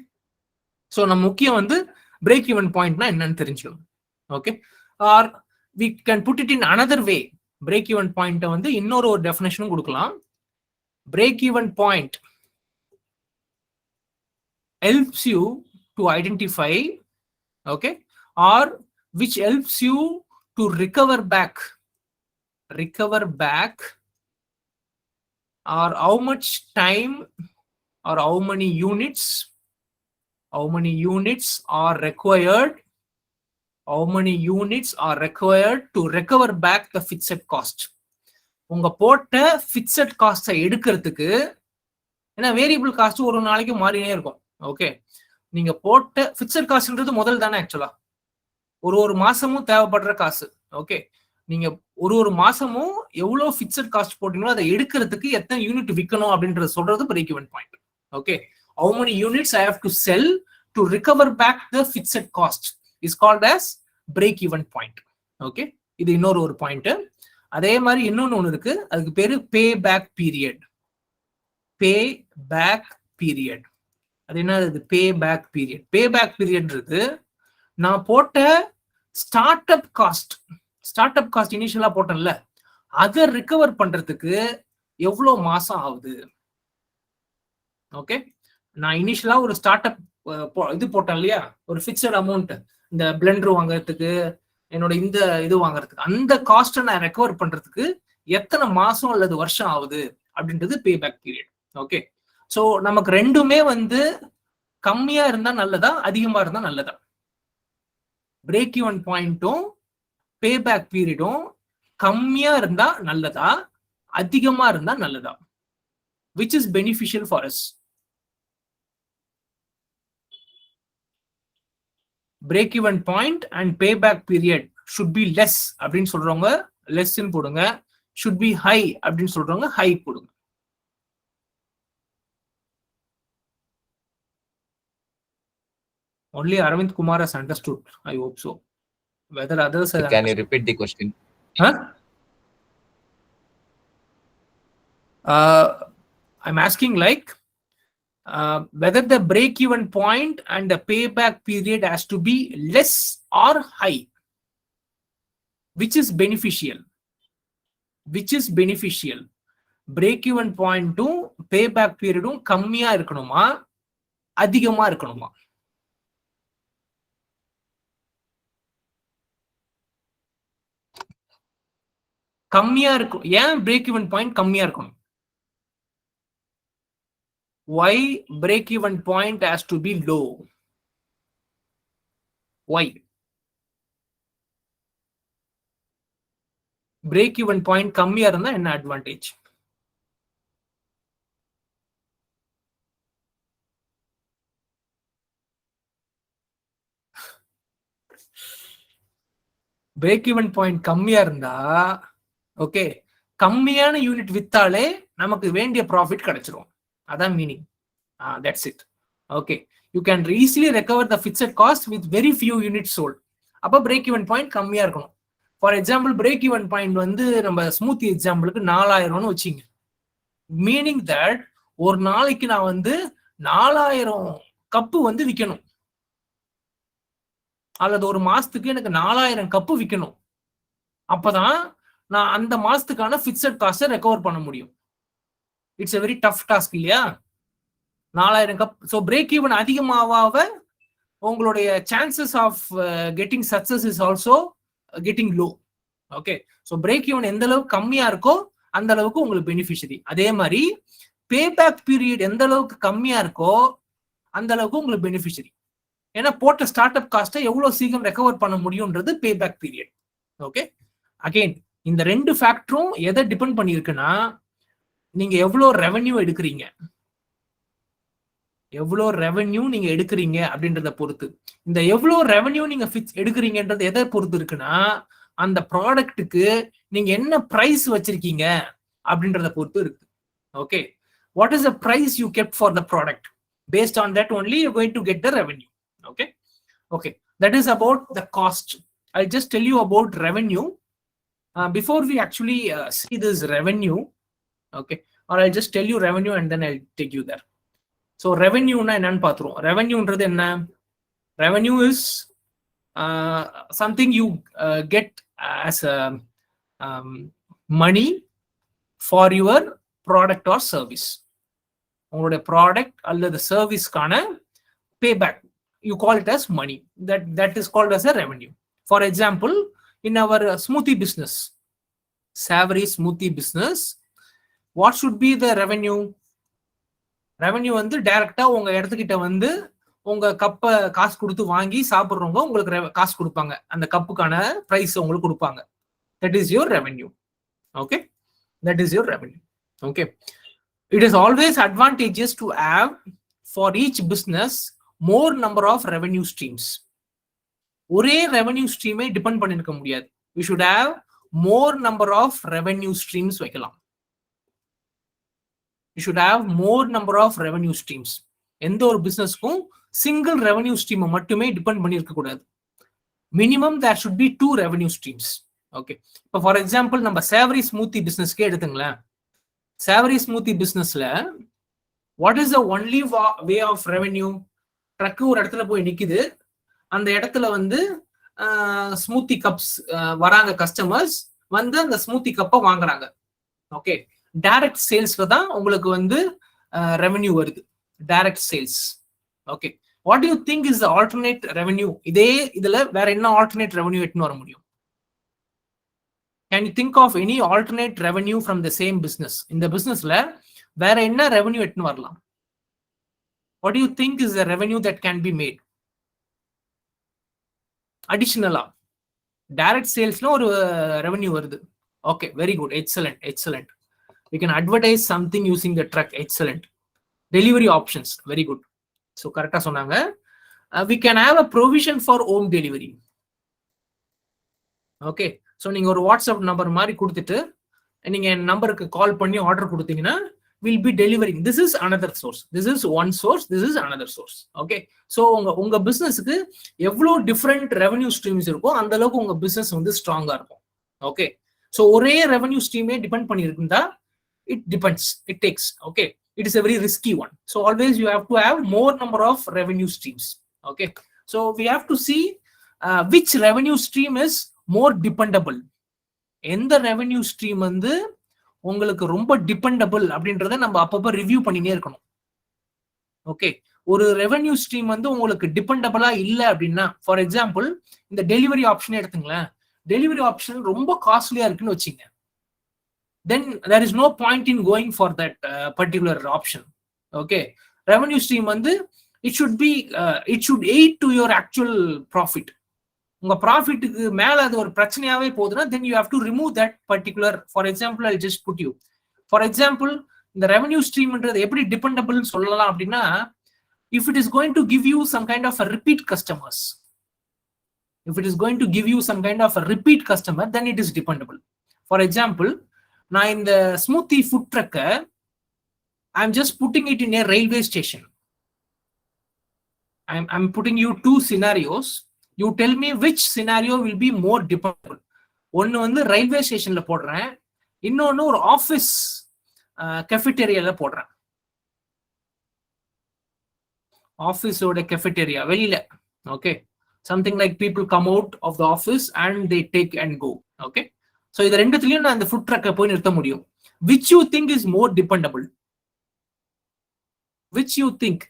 S1: ஸோ நம்ம முக்கியம் வந்து break even பாயிண்ட்னா என்னன்னு தெரிஞ்சுக்கணும். Okay, or we can put it in another way. break even பாயிண்ட்டை வந்து இன்னொரு ஒரு டெஃபினேஷனும் கொடுக்கலாம். break even point helps you to identify, okay, or which helps you to recover back or how much time or how many units are required to recover back the fixed cost. உங்க போட்ட fixed cost எடுக்கிறதுக்கு, ஏன்னா variable cost ஒரு நாளைக்கு மாறினே இருக்கும். Okay, நீங்க போட்ட fixed காசுன்றது முதல் தானே ஆக்சுவலா, ஒரு மாசமும் தேவைப்படுற காசு. ஓகே, நீங்க ஒரு மாசமும் எவ்வளவு பிக்சட் காஸ்ட் போட்டீங்களோ அதை எடுக்கிறதுக்கு எத்தனை யூனிட் விற்கணும் அப்படின்றது சொல்றது break even point. Okay, how many units I have to sell to recover back the fixed cost is called as break even point. Okay, இது இன்னொரு ஒரு பாயிண்ட். அதே மாதிரி இன்னொன்னு இருக்கு, அதுக்கு பேரு பே பேக் பீரியட். அது என்ன? பே பேக் பீரியட்ன்றது நான் போட்ட ஸ்டார்ட் அப் காஸ்ட் இனிஷியலா போட்டேன்ல, அதை ரிகவர் பண்றதுக்கு எவ்வளவு மாசம் ஆகுது. ஓகே, நான் இனிஷியலா ஒரு ஸ்டார்ட் அப் இது போட்டேன் இல்லையா, ஒரு பிக்சட் அமௌண்ட், இந்த பிளெண்டர் வாங்குறதுக்கு, என்னோட இந்த இது வாங்குறதுக்கு, அந்த காஸ்ட்டை நான் ரெக்கவர் பண்றதுக்கு எத்தனை மாசம் அல்லது வருஷம் ஆகுது அப்படின்றது பே பேக் பீரியட். ஓகே, ஸோ நமக்கு ரெண்டுமே வந்து கம்மியா இருந்தா நல்லதா அதிகமா இருந்தா நல்லதா? பிரேக் ஈவன் பாயிண்ட்டும் பே பேக் பீரியடும் கம்மியா இருந்தா நல்லதா அதிகமா இருந்தா நல்லதா? which is beneficial for us? break even point and payback period should be less அப்படின்னு சொல்றவங்க less ன்னு போடுங்க, should be high அப்படின்னு சொல்றவங்க high போடுங்க. Only Arvind Kumar has understood. I hope so. whether others
S3: So
S1: are
S3: can you repeat the question?
S1: I'm asking like whether the break-even point and the payback period has to be less or high. Which is beneficial? Which is beneficial? Break-even point-ம் payback period-ம் கம்மியா இருக்கணுமா அதிகமா இருக்கணுமா? கம்மியா இருக்கும். ஏன் break-even point கம்மியா இருக்கணும்? Why break-even point has to be low? Why? Break-even point கம்மியா இருந்தா என்ன advantage? Break-even point கம்மியா இருந்தா ஓகே கம்மியான யூனிட் வித்தாலே நமக்கு வேண்டிய ப்ராஃபிட் கிடைச்சிரும். அதான் meaning. That's it. Okay you can easily recover the fixed cost with very few unit sold. அப்போ பிரேக் ஈவன் பாயிண்ட் கம்மியா இருக்கணும். For example break even point வந்து நம்ம ஸ்மூத்தி எக்ஸாம்பிளுக்கு 4000 வச்சுங்க. மீனிங் தட் ஒரு நாளைக்கு நான் வந்து 4000 கப்பு வந்து விற்கணும், அல்லது ஒரு மாசத்துக்கு எனக்கு 4000 கப்பு விற்கணும். அப்பதான் நான் அந்த மாசத்துக்கான ஃபிக்ஸட் காஸ்ட்டை ரெக்கவர் பண்ண முடியும். It's a very tough task இல்லையா? 4000 கப். ஸோ பிரேக் ஈவன் அதிகமாக உங்களுடைய chances of getting success is also getting low. Okay so break even எந்த அளவுக்கு கம்மியா இருக்கோ அந்த அளவுக்கு உங்களுக்கு பெனிஃபிஷரி. அதே மாதிரி பேபேக் பீரியட் எந்த அளவுக்கு கம்மியா இருக்கோ அந்த அளவுக்கு உங்களுக்கு பெனிஃபிஷரி. ஏன்னா போட்ட ஸ்டார்ட் அப் காஸ்ட்டை எவ்வளவு சீக்கிரம் ரெக்கவர் பண்ண முடியும்ன்றது பேபேக் பீரியட். ஓகே அகெயின் இந்த ரெண்டு ஃபேக்டரும் எதை டிபெண்ட் பண்ணியிருக்குன்னா நீங்க எவ்வளோ ரெவென்யூ எடுக்கிறீங்க, எவ்வளோ ரெவென்யூ நீங்க எடுக்கிறீங்க அப்படின்றத பொறுத்து. இந்த எவ்வளோ ரெவென்யூ நீங்க எடுக்கிறீங்கன்றது எதை பொறுத்து இருக்குன்னா அந்த ப்ராடக்ட்டுக்கு நீங்க என்ன பிரைஸ் வச்சிருக்கீங்க அப்படின்றத பொறுத்து இருக்கு. Okay what is the price you kept for the product? Paste on that only you going to get the revenue. Okay okay that is about the cost. I'll just tell you about revenue before we actually see this revenue. Okay, or I'll just tell you revenue and then I'll take you there. So revenue na enna paathurom. Revenue ndradhu enna? Revenue is something you get as money for your product or service. உங்களுடைய product அல்லது சர்வீஸ்க்கான பேபேக், you call it as money. That is called as a revenue. For example, in our smoothie business, savory smoothie business, what should be the revenue? Revenue வந்து டைரக்டா உங்க இடத்துக்கிட்ட வந்து உங்க கப்பை காசு கொடுத்து வாங்கி சாப்பிட்றவங்க உங்களுக்கு காசு கொடுப்பாங்க, அந்த கப்புக்கான பிரைஸ் உங்களுக்கு கொடுப்பாங்க. That is your revenue. Okay, that is your revenue. Okay, it is always advantageous to have for each business more number of revenue streams. ஒரே ரெவென்யூ ஸ்ட்ரீமே டிபெண்ட் பண்ணிருக்க முடியாது. we should have more number of revenue streams வைக்கலாம். you should have more number of revenue streams. எந்த ஒரு பிசினஸ்க்கும் single revenue stream மட்டுமே depend பண்ணிருக்க கூடாது. Minimum there should be 2 revenue streams. Okay இப்போ ஃபார் எக்ஸாம்பிள் நம்ம சேவரி ஸ்மூத்தி பிசினஸ்க்கே எடுத்துங்களேன். சேவரி ஸ்மூத்தி பிசினஸ்ல what is the only way of revenue? Truck ஒரு இடத்துல போய் நிக்குது, அந்த இடத்துல வந்து ஸ்மூத்தி கப்ஸ் வராங்க, கஸ்டமர்ஸ் வந்து அந்த ஸ்மூத்தி கப்பை வாங்குறாங்க. ஓகே டைரக்ட் சேல்ஸ்ல தான் உங்களுக்கு வந்து ரெவென்யூ வருது, direct sales. Okay what do you think is the alternate revenue? இதே இதுல வேற என்ன ஆல்டர்னேட் ரெவென்யூ எடுத்துன்னு வர முடியும்? Can you think of any alternate revenue from the same business? இந்த பிசினஸ்ல வேற என்ன ரெவென்யூ எடுத்துன்னு வரலாம்? What do you think is the revenue that can be made அடிஷனலா? டைரக்ட் சேல்ஸ்ல ஒரு ரெவென்யூ வருது. Okay very good, excellent excellent. we can advertise something using the truck. excellent. Delivery options, very good. So கரெக்டா சொன்னாங்க. we can have a provision for home delivery. Okay so நீங்க ஒரு WhatsApp number மாதிரி கொடுத்துட்டு நீங்க என் நம்பருக்கு கால் பண்ணி ஆர்டர் கொடுத்தீங்கன்னா will be delivering. This is another source. This is one source. This is another source. Okay. So உங்க பிசினஸ்க்கு எவ்வளவு டிஃபரெண்ட் ரெவென்யூ ஸ்ட்ரீம்ஸ் இருக்கோ அந்த அளவுக்கு உங்க பிசினஸ் வந்து ஸ்ட்ராங்கா இருக்கும். ஓகே. ஸோ ஒரே ரெவென்யூ ஸ்ட்ரீமே டிபெண்ட் பண்ணியிருந்தா it depends, it takes. Okay, it is a very risky one. So always you have to have more number of revenue streams. Okay, so we have to see which revenue stream is more dependable. எந்த revenue stream வந்து உங்களுக்கு ரொம்ப dependable அப்படின்றத நம்ம அப்பப்போ review பண்ணினே இருக்கணும். Okay, ஒரு ரெவென்யூ ஸ்ட்ரீம் வந்து உங்களுக்கு டிபெண்டபிளா இல்லை அப்படின்னா, ஃபார் எக்ஸாம்பிள் இந்த டெலிவரி ஆப்ஷனே எடுத்துங்களேன். டெலிவரி ஆப்ஷன் ரொம்ப காஸ்ட்லியா இருக்குன்னு வச்சுங்க, then there is no point in going for that particular option. Okay, revenue stream வந்து it should aid to your actual profit. உங்க ப்ராஃபிட்டுக்கு மேல அது ஒரு பிரச்சனையாவே போகுதுன்னா then you have to remove that particular. For example, I'll just put you, for example, இந்த revenue streamன்றது எப்படி dependable சொல்லலாம் அப்படின்னா, if it is going to give you some kind of a repeat customers, if it is going to give you some kind of a repeat customer, then it is dependable. For example, நான் இந்த smoothie food ட்ரக்க I'm just putting it in a railway station. I'm putting you two scenarios. You tell me which scenario will be more dependable. ஒன்னு வந்து railway ஸ்டேஷன்ல போடுறேன், இன்னொன்னு ஒரு office கெஃபிடேரியால போடுறேன். ஆஃபீஸோட கெஃபிடேரியா வெளியில. Okay, something like people come out of the office and they take and go. Okay, so இது ரெண்டுத்துலயும் நான் இந்த ஃபுட் ட்ரக்கை போய் நிறுத்த முடியும். Which you think is more dependable? Which you think?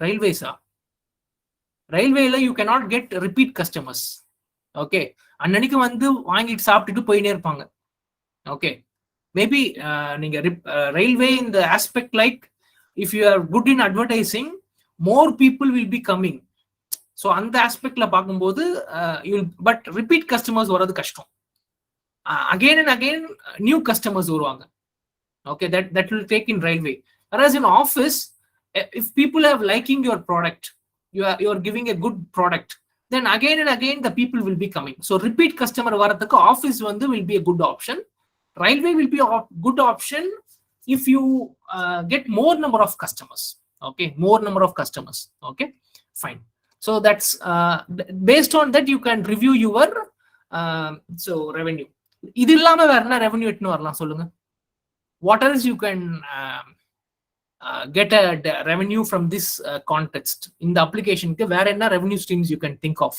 S1: Railways-ஆ? ரயில்வேல you cannot get repeat customers. Okay, அன்னைக்கு வந்து வாங்கிட்டு சாப்பிட்டுட்டு போயினே இருப்பாங்க. ஓகே, மேபி நீங்க railway in the aspect like if you are good in advertising, more people will be coming. So அந்த ஆஸ்பெக்ட்ல பார்க்கும்போது but repeat customers வரது கஷ்டம். Again and again new customers வருவாங்க. Okay, that will take in railway. Whereas in office, if people are liking your product, you are giving a good product, then again and again the people will be coming. So repeat customer varadhukku office vandu will be a good option. Railway will be a good option if you get more number of customers. Okay, more number of customers. Okay, fine. So that's based on that you can review your so revenue. இது இல்லாம வேற என்ன revenue எட்னு வரலாம் சொல்லுங்க. What else you can get a revenue from this context in the application க்கு வேற என்ன revenue streams you can think of?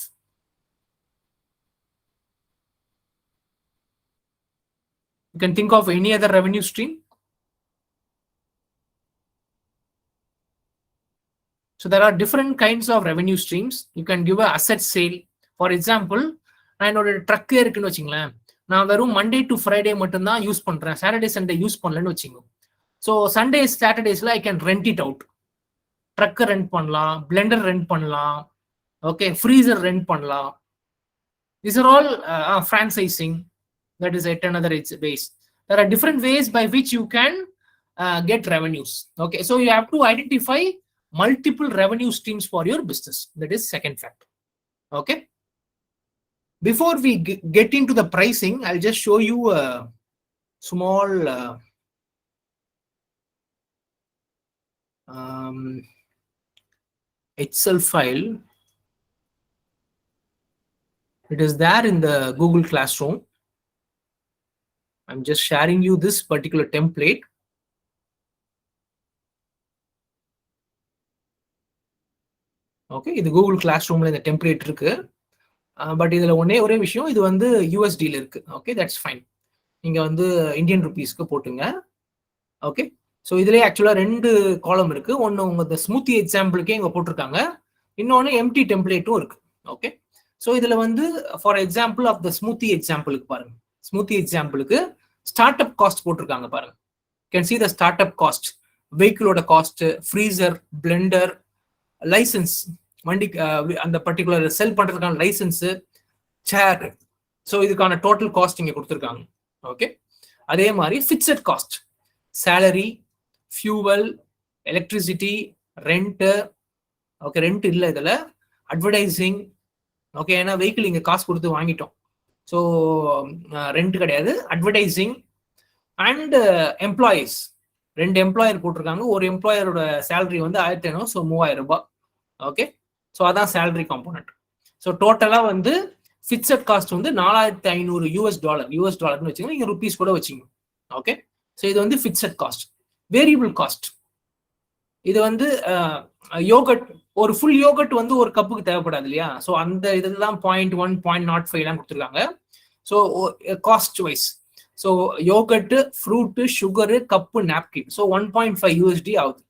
S1: You can think of any other revenue stream? So there are different kinds of revenue streams. You can give a asset sale. For example, நான் என்னோட drug இருக்குன்னு வச்சுங்களேன், நான் வெறும் Monday to Friday மட்டும்தான் use பண்றேன், Saturday Sunday use பண்ணலன்னு வச்சுங்க. ஸோ சண்டேஸ் சாட்டர்டேஸ்ல I can rent it out. ட்ரக்கை ரெண்ட் பண்ணலாம், பிளெண்டர் ரெண்ட் பண்ணலாம், ஓகே, ஃப்ரீசர் ரெண்ட் பண்ணலாம். These are all franchising. That is at another base. There are different ways by which you can get revenues. Okay, so you have to identify multiple revenue streams for your business. That is second factor. Okay, before we get into the pricing, I'll just show you a small Excel file. It is there in the Google Classroom. I'm just sharing you this particular template. Okay, இது Google Classroomல இந்த template இருக்கு. But இதுல ஒரே விஷயம், இது வந்து USDல இருக்கு. Okay, that's fine. நீங்க வந்து இந்தியன் ருபீஸ்க்கு போட்டுங்க. ஓகே, ஸோ இதுலேயே ஆக்சுவலா 2 காலம் இருக்கு. ஒன்று உங்க ஸ்மூத்தி எக்ஸாம்பிளுக்கே இங்க போட்டிருக்காங்க, இன்னொன்று எம்டி டெம்ப்ளேட்டும் இருக்கு. ஓகே, ஸோ இதுல வந்து for example of the smoothie எக்ஸாம்பிளுக்கு பாருங்க. ஸ்மூத்தி எக்ஸாம்பிளுக்கு ஸ்டார்ட் அப் காஸ்ட் போட்டிருக்காங்க பாருங்க. Can see the start up cost, வெஹிக்கிளோட காஸ்ட், ஃப்ரீசர், பிளெண்டர், லைசன்ஸ், வண்டி அந்த பர்டிகுலர் செல் பண்றதுக்கான லைசன்ஸ், சேர். ஸோ இதுக்கான டோட்டல் காஸ்ட் இங்க கொடுத்துருக்காங்க. ஓகே, அதே மாதிரி fixed cost, salary, fuel, electricity, rent. Okay, rent இல்லை இதில், அட்வர்டைசிங். ஓகே, ஏன்னா வெஹிக்கிள் இங்கே காசு கொடுத்து வாங்கிட்டோம், ஸோ ரெண்ட் கிடையாது, அட்வர்டைசிங் அண்ட் எம்ப்ளாயீஸ். 2 எம்ப்ளாயர் போட்டிருக்காங்க. ஒரு எம்ப்ளாயரோட சேலரி வந்து 1500, ஸோ 3000 ரூபாய். ஓகே, ஸோ அதான் சேலரி காம்போனன்ட். ஸோ டோட்டலா வந்து ஃபிக்ஸட் காஸ்ட் வந்து $4500 யூஎஸ் டாலர்னு வச்சுக்கோங்க, நீங்க ருபீஸ் கூட வச்சுக்கோங்க. ஓகே, ஸோ இது வந்து ஃபிக்ஸட் காஸ்ட். வேரியபிள் காஸ்ட் இது வந்து யோகட், ஒரு ஃபுல் யோகட் வந்து ஒரு கப்புக்கு தேவைப்படாது இல்லையா? ஸோ அந்த இதெல்லாம் 0.1 0.05 எல்லாம் கொடுத்துருக்காங்க. So cost wise, so yogurt, fruit, sugar, cup, napkin, so 1.5 USD ஆகுது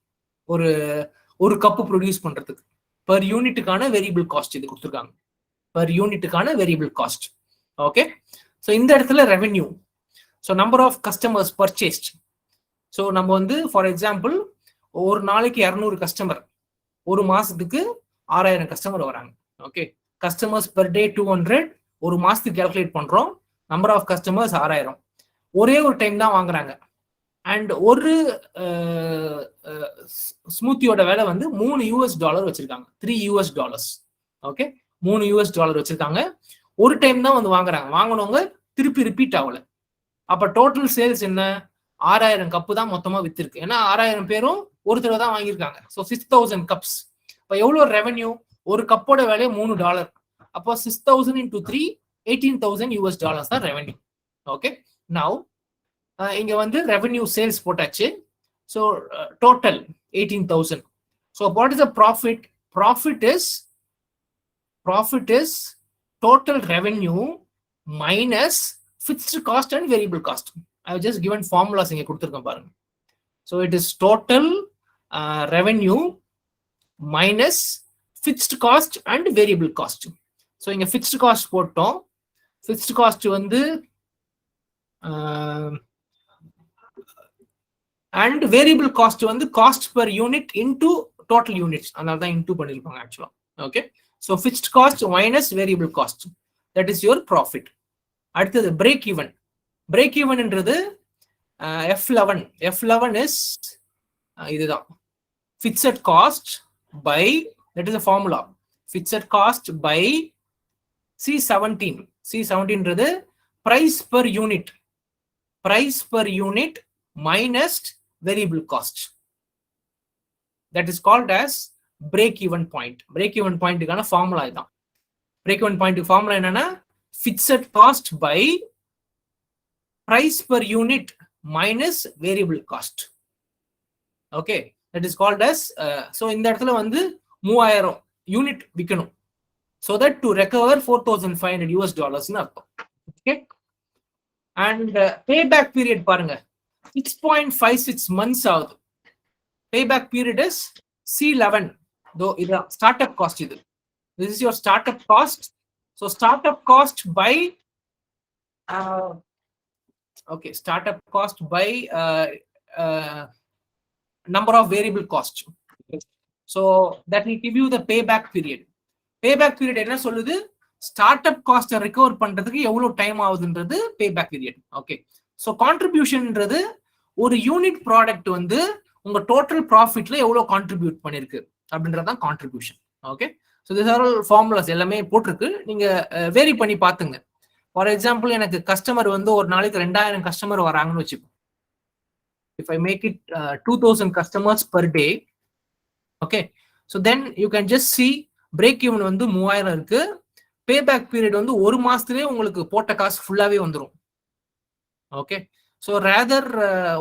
S1: ஒரு கப்பு ப்ரொடியூஸ் பண்றதுக்கு. பர் யூனிட்டுக்கான வேரியபிள் காஸ்ட் இது கொடுத்துருக்காங்க, பர் யூனிட்டுக்கான வேரியபிள் காஸ்ட். ஓகே, ஸோ இந்த இடத்துல revenue, so number of customers purchased. So நம்ம வந்து ஃபார் எக்ஸாம்பிள் ஒரு நாளைக்கு 200 கஸ்டமர், ஒரு மாசத்துக்கு 6000 கஸ்டமர் வராங்க. ஓகே, கஸ்டமர்ஸ் பெர் டே 200, ஒரு மாசத்துக்கு கால்குலேட் பண்றோம். நம்பர் ஆஃப் கஸ்டமர்ஸ் 6000, ஒரே ஒரு டைம் தான் வாங்குறாங்க. அண்ட் ஒரு ஸ்மூத்தியோட விலை வந்து $3 வச்சிருக்காங்க, $3. ஓகே, $3 வச்சிருக்காங்க. ஒரு டைம் தான் வந்து வாங்குறாங்க, வாங்கினவங்க திருப்பி ரிப்பீட் ஆகல. அப்ப டோட்டல் சேல்ஸ் என்ன? 6000 கப்பு தான் மொத்தமா வித்திருக்கு. ஏன்னா 6000 பேரும் ஒரு தடவை தான் வாங்கியிருக்காங்க. So 6000 cups. இப்போ எவ்வளோ ரெவென்யூ? ஒரு கப்போட விலை $3. அப்போ 6000 into 3, $18,000 தான் ரெவென்யூ. ஓகே, நவ் இங்க வந்து ரெவென்யூ சேல்ஸ் போட்டாச்சு. So total 18,000. So what is the profit? Profit is total revenue minus fixed cost and variable cost. I have just given formulas இங்க கொடுத்திருக்கேன் பாருங்க. So it is total revenue minus fixed cost and variable cost. So இங்க fixed cost போட்டோம். fixed cost வந்து and variable cost வந்து cost per unit into total units. அதனால தான் into பண்ணிருப்பாங்க ஆக்சுவலா. Okay, so fixed cost minus variable cost, that is your profit. அடுத்தது break even. break even என்றது F11 is இதுதான் fixed cost by, that is a formula, fixed cost by C17 என்றது price per unit minus variable cost. That is called as break even point. break even point கான formula இதான். break even point formula என்னன்னா fixed cost by price per unit minus variable cost. Okay, that is called as so இந்த இடத்துல வந்து 3000 unit விக்கணும், so that to recover $4,500 ன்னு அர்த்தம். Okay, and payback period பாருங்க 6.56 months ஆகுது. payback period is C11. though இது startup cost, இது this is your startup cost. so startup cost by okay, startup cost by number of variable cost. so that will give you the payback period. payback period என்ன சொல்லுது? startup cost recover பண்றதுக்கு எவ்வளவு time ஆகுதுன்றது payback period. Okay, so contributionன்றது ஒரு unit product வந்து உங்க total ப்ராஃபிட்ல எவ்வளவு கான்ட்ரிபியூட் பண்ணிருக்கு அப்படின்றதான் contribution. Okay, so this are all formulas எல்லாமே போட்டிருக்கு, நீங்க வேரி பண்ணி பாத்துங்க. ஃபார் எக்ஸாம்பிள் எனக்கு கஸ்டமர் வந்து ஒரு நாளைக்கு 2000 கஸ்டமர் வராங்கன்னு வச்சுப்போம். If I make it 2000 customers per day, okay, so then you can just see break even வந்து 3000 இருக்கு. பேபேக் பீரியட் வந்து ஒரு மாசத்துலயே உங்களுக்கு போட்ட காசு ஃபுல்லாவே வந்துடும். Okay, so rather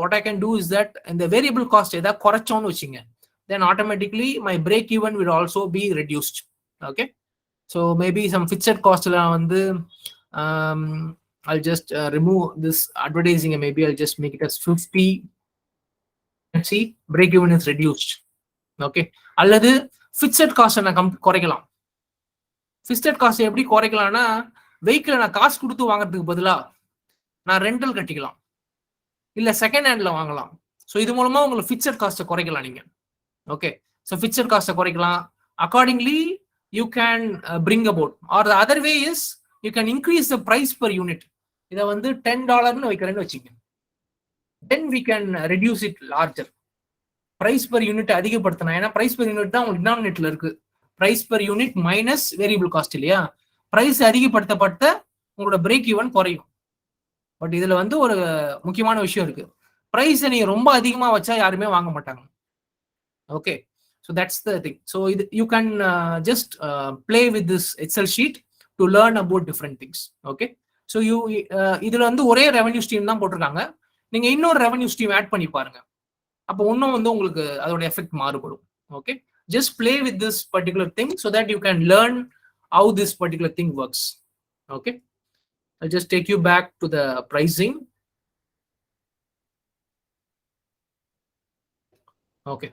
S1: what I can do is that இந்த வேரியபிள் காஸ்ட் ஏதாவது குறைச்சோன்னு வச்சுங்க, then automatically my break even will also be reduced. Okay, so maybe some fixed cost la vandu I'll just remove this advertising and maybe I'll just make it as 50 and see break even is reduced. Okay, அல்லது fixed cost na குறைக்கலாம். fixed cost எப்படி குறைக்கலாம்னா vehicle நான் காசு கொடுத்து வாங்குறதுக்கு பதிலா நான் rental கட்டிக்கலாம், இல்ல செகண்ட் ஹேண்ட்ல வாங்கலாம். ஸோ இது மூலமா உங்களுக்கு ஃபிக்ஸட் காஸ்ட்டை குறைக்கலாம் நீங்க. ஓகே, ஸோ ஃபிக்ஸட் காஸ்ட்டை குறைக்கலாம். Accordingly you can bring about, or the other way is you can increase the price per unit. இதை வந்து $10 வைக்கிறேன்னு வச்சுக்கோங்க, then we can reduce it larger. Price per unit அதிகப்படுத்தினா, ஏன்னா பிரைஸ் பர் யூனிட் தான் உங்களுக்கு டினாமினேட்டர்ல இருக்கு. Price per unit minus variable cost இல்லையா? பிரைஸ் அதிகப்படுத்தப்பட்ட உங்களோட பிரேக் ஈவன் குறையும். பட் இதுல வந்து ஒரு முக்கியமான விஷயம் இருக்கு. பிரைஸ் நீங்க ரொம்ப அதிகமா வச்சா யாருமே வாங்க மாட்டாங்க. Okay, so that's the thing. So you can just play with this Excel sheet to learn about different things. Okay, so you இதுல வந்து ஒரே ரெவென்யூ ஸ்ட்ரீம் தான் போட்டிருக்காங்க. நீங்க இன்னொரு ரெவென்யூ ஸ்ட்ரீம் ஆட் பண்ணி பாருங்க. அப்போ இன்னும் வந்து உங்களுக்கு அதோட எஃபெக்ட் மாறுபடும். Okay, just play with this particular thing so that you can learn how this particular thing works. Okay, I'll just take you back to the pricing. Okay,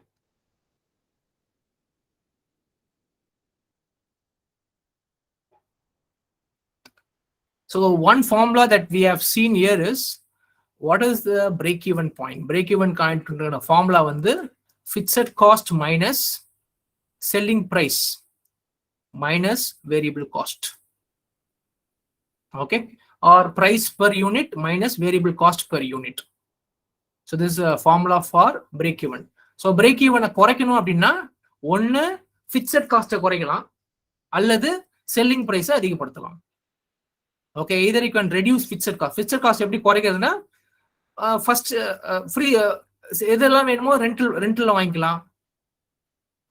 S1: so one formula that we have seen here is what is the break-even point? Break-even point formula வந்து fixed cost minus selling price minus variable cost. Okay, or price per unit minus variable cost per unit. So this is a formula for break-even. So break-even குறைக்கணும் அப்படின்னா ஒன்னு fixed cost குறைக்கலாம் அல்லது selling price அதிகப்படுத்தலாம். Okay, either you can reduce fixed cost. Fixed cost எப்படி குறைக்கிறதுனா first free எதெல்லாம் வேணுமோ ரெண்டல்ல வாங்கிக்கலாம்.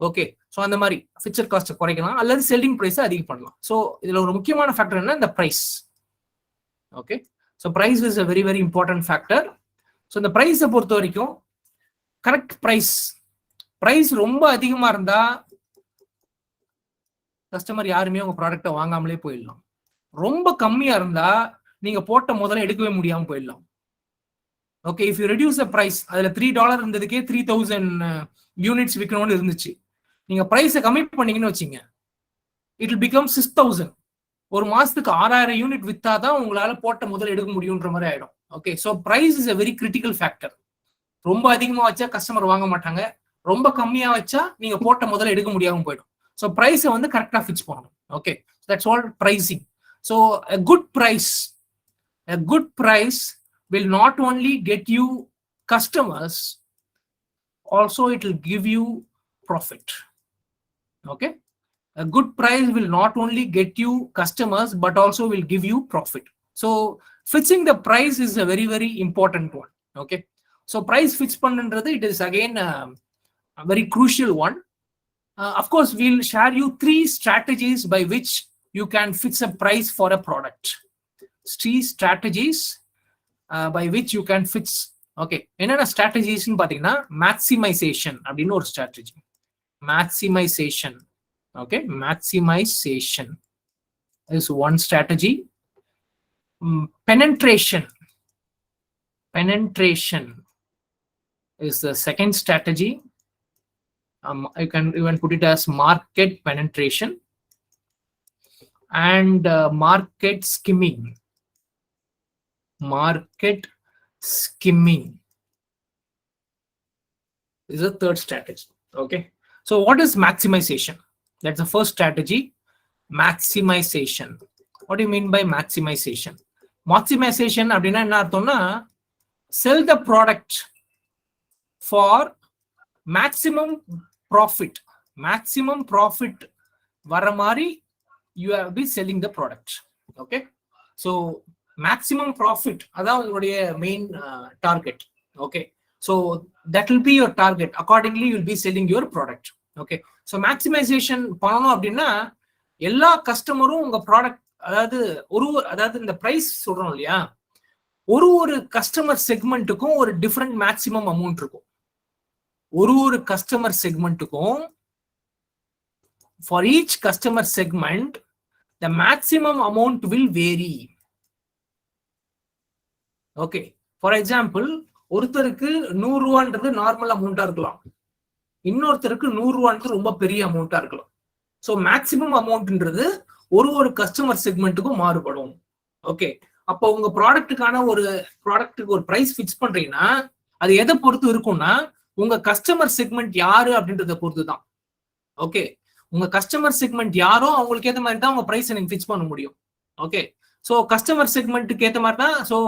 S1: Okay, so அந்த மாதிரி ஃபிக்ஸட் காஸ்ட் குறைக்கலாம் அல்லது செல்லிங் ப்ரைஸை அதிகம் பண்ணலாம். ஸோ இதுல ஒரு முக்கியமான ஃபேக்டர் என்ன, இந்த price. Okay, so price is a very very important factor. So இந்த ப்ரைஸை பொறுத்த வரைக்கும் கரெக்ட் ப்ரைஸ் ரொம்ப அதிகமா இருந்தா கஸ்டமர் யாருமே உங்க ப்ராடக்டை வாங்காமலே போயிடலாம். ரொம்ப கம்மியா இருந்தா நீங்க போட்ட முதல்ல எடுக்கவே முடியாம போயிடலாம். Okay, if you reduce the price, அதுல $3 இருந்ததுக்கே 3000 யூனிட்ஸ் விற்கணும்னு இருந்துச்சு, நீங்க பிரைஸை கம்மி பண்ணீங்கன்னு வச்சீங்க, இட் வில் பிகம் 6000. ஒரு மாசத்துக்கு 6000 யூனிட் வித்தாதான் உங்களால போட்ட முதல் எடுக்க முடியும்ன்ற மாதிரி ஆயிடும். Okay, so price is a very critical factor. ரொம்ப அதிகமா வச்சா கஸ்டமர் வாங்க மாட்டாங்க, ரொம்ப கம்மியா வச்சா நீங்க போட்ட முதல்ல எடுக்க முடியாம போயிடும். ஸோ பிரைஸை வந்து கரெக்டா ஃபிக்ஸ் பண்ணணும். Okay, that's all pricing. So a good price will not only get you customers, also it will give you profit. Okay, a good price will not only get you customers but also will give you profit. So fixing the price is a very very important one. Okay, so price fix பண்றது, it is again a very crucial one. Of course, we'll share you 3 strategies by which you can fix a price for a product. 3 strategies by which you can fix. Okay, என்னென்ன ஸ்ட்ராட்டஜிஸ்ன்னு பாத்தீங்கன்னா maximisation அப்படின்னு ஒரு strategy. Maximization. Okay, maximization is one strategy. Penetration is the second strategy. You can even put it as market penetration. And market skimming is the third strategy. Okay, so what is maximization? That's the first strategy, maximization. What do you mean by maximization? அப்படின்னா என்ன அர்த்தம்னா, sell the product for maximum profit வர மாதிரி you have been selling the product. Okay, so maximum profit அதான் உங்களுடைய main target. Okay, so that will be your target. Accordingly you will be selling your product. Okay, so maximization பண்ணனும் அப்படின்னா எல்லா கஸ்டமரும் உங்க product, அதாவது இந்த பிரைஸ் சொல்றோம் இல்லையா, ஒரு கஸ்டமர் செக்மெண்ட்டுக்கும் ஒரு டிஃபரெண்ட் மேக்ஸிமம் அமௌண்ட் இருக்கும். ஒரு customer செக்மெண்ட்டுக்கும், for each customer segment the maximum amount will vary. Okay, for example, ஒருத்தருக்கு 100 ரூபான்றது நார்மல் அமௌண்டா இருக்கலாம், இன்னொருத்தருக்கு 100 ரூபான்றது ரொம்ப பெரிய அமௌண்டா இருக்கலாம். ஸோ மேக்சிமம் அமௌண்ட்ன்றது ஒரு கஸ்டமர் செக்மெண்ட்டுக்கும் மாறுபடும். ஓகே, அப்போ உங்க ப்ராடக்ட்டுக்கு ஒரு பிரைஸ் ஃபிக்ஸ் பண்றீங்கன்னா அது எதை பொறுத்து இருக்கும்னா உங்க கஸ்டமர் செக்மெண்ட் யாரு அப்படின்றத பொறுத்து தான். ஓகே, உங்க கஸ்டமர் செக்மெண்ட் யாரோ அவங்களுக்கு ஏற்ற மாதிரி தான் உங்க பிரைஸ் நீங்க ஃபிக்ஸ் பண்ண முடியும். ஓகே, ஸோ கஸ்டமர் செக்மெண்ட்டுக்கு ஏற்ற மாதிரி தான். ஸோ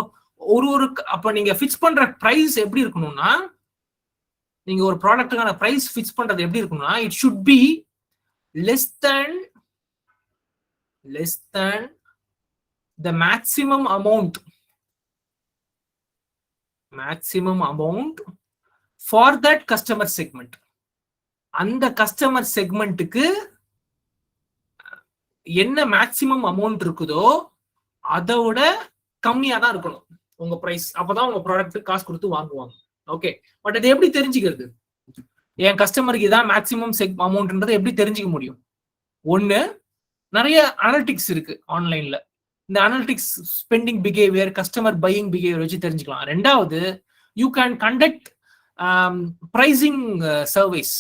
S1: அப்ப நீங்க ஃபிக்ஸ் பண்ற பிரைஸ் எப்படி இருக்கணும்னா, நீங்க ஒரு ப்ராடக்ட்டுக்கான பிரைஸ் ஃபிக்ஸ் பண்றது எப்படி இருக்கணும்னா, it should be less than the maximum amount maximum amount for that customer segment. அந்த கஸ்டமர் செக்மெண்ட்டுக்கு என்ன மேக்சிமம் அமௌண்ட் இருக்குதோ அதோட கம்மியா தான் இருக்கணும் உங்க பிரைஸ். அப்பதான் உங்க ப்ராடக்ட் காசு கொடுத்து வாங்குவாங்க. ஓகே, பட் அது எப்படி தெரிஞ்சுக்கிறது? என் கஸ்டமருக்கு இதான் மேக்சிமம் அமௌண்ட்ன்றது எப்படி தெரிஞ்சுக்க முடியும்? ஒண்ணு, நிறைய அனலிட்டிக்ஸ் இருக்கு ஆன்லைன்ல. இந்த analytics spending behaviour, customer buying behaviour வச்சு தெரிஞ்சுக்கலாம். ரெண்டாவது, you can conduct pricing surveys.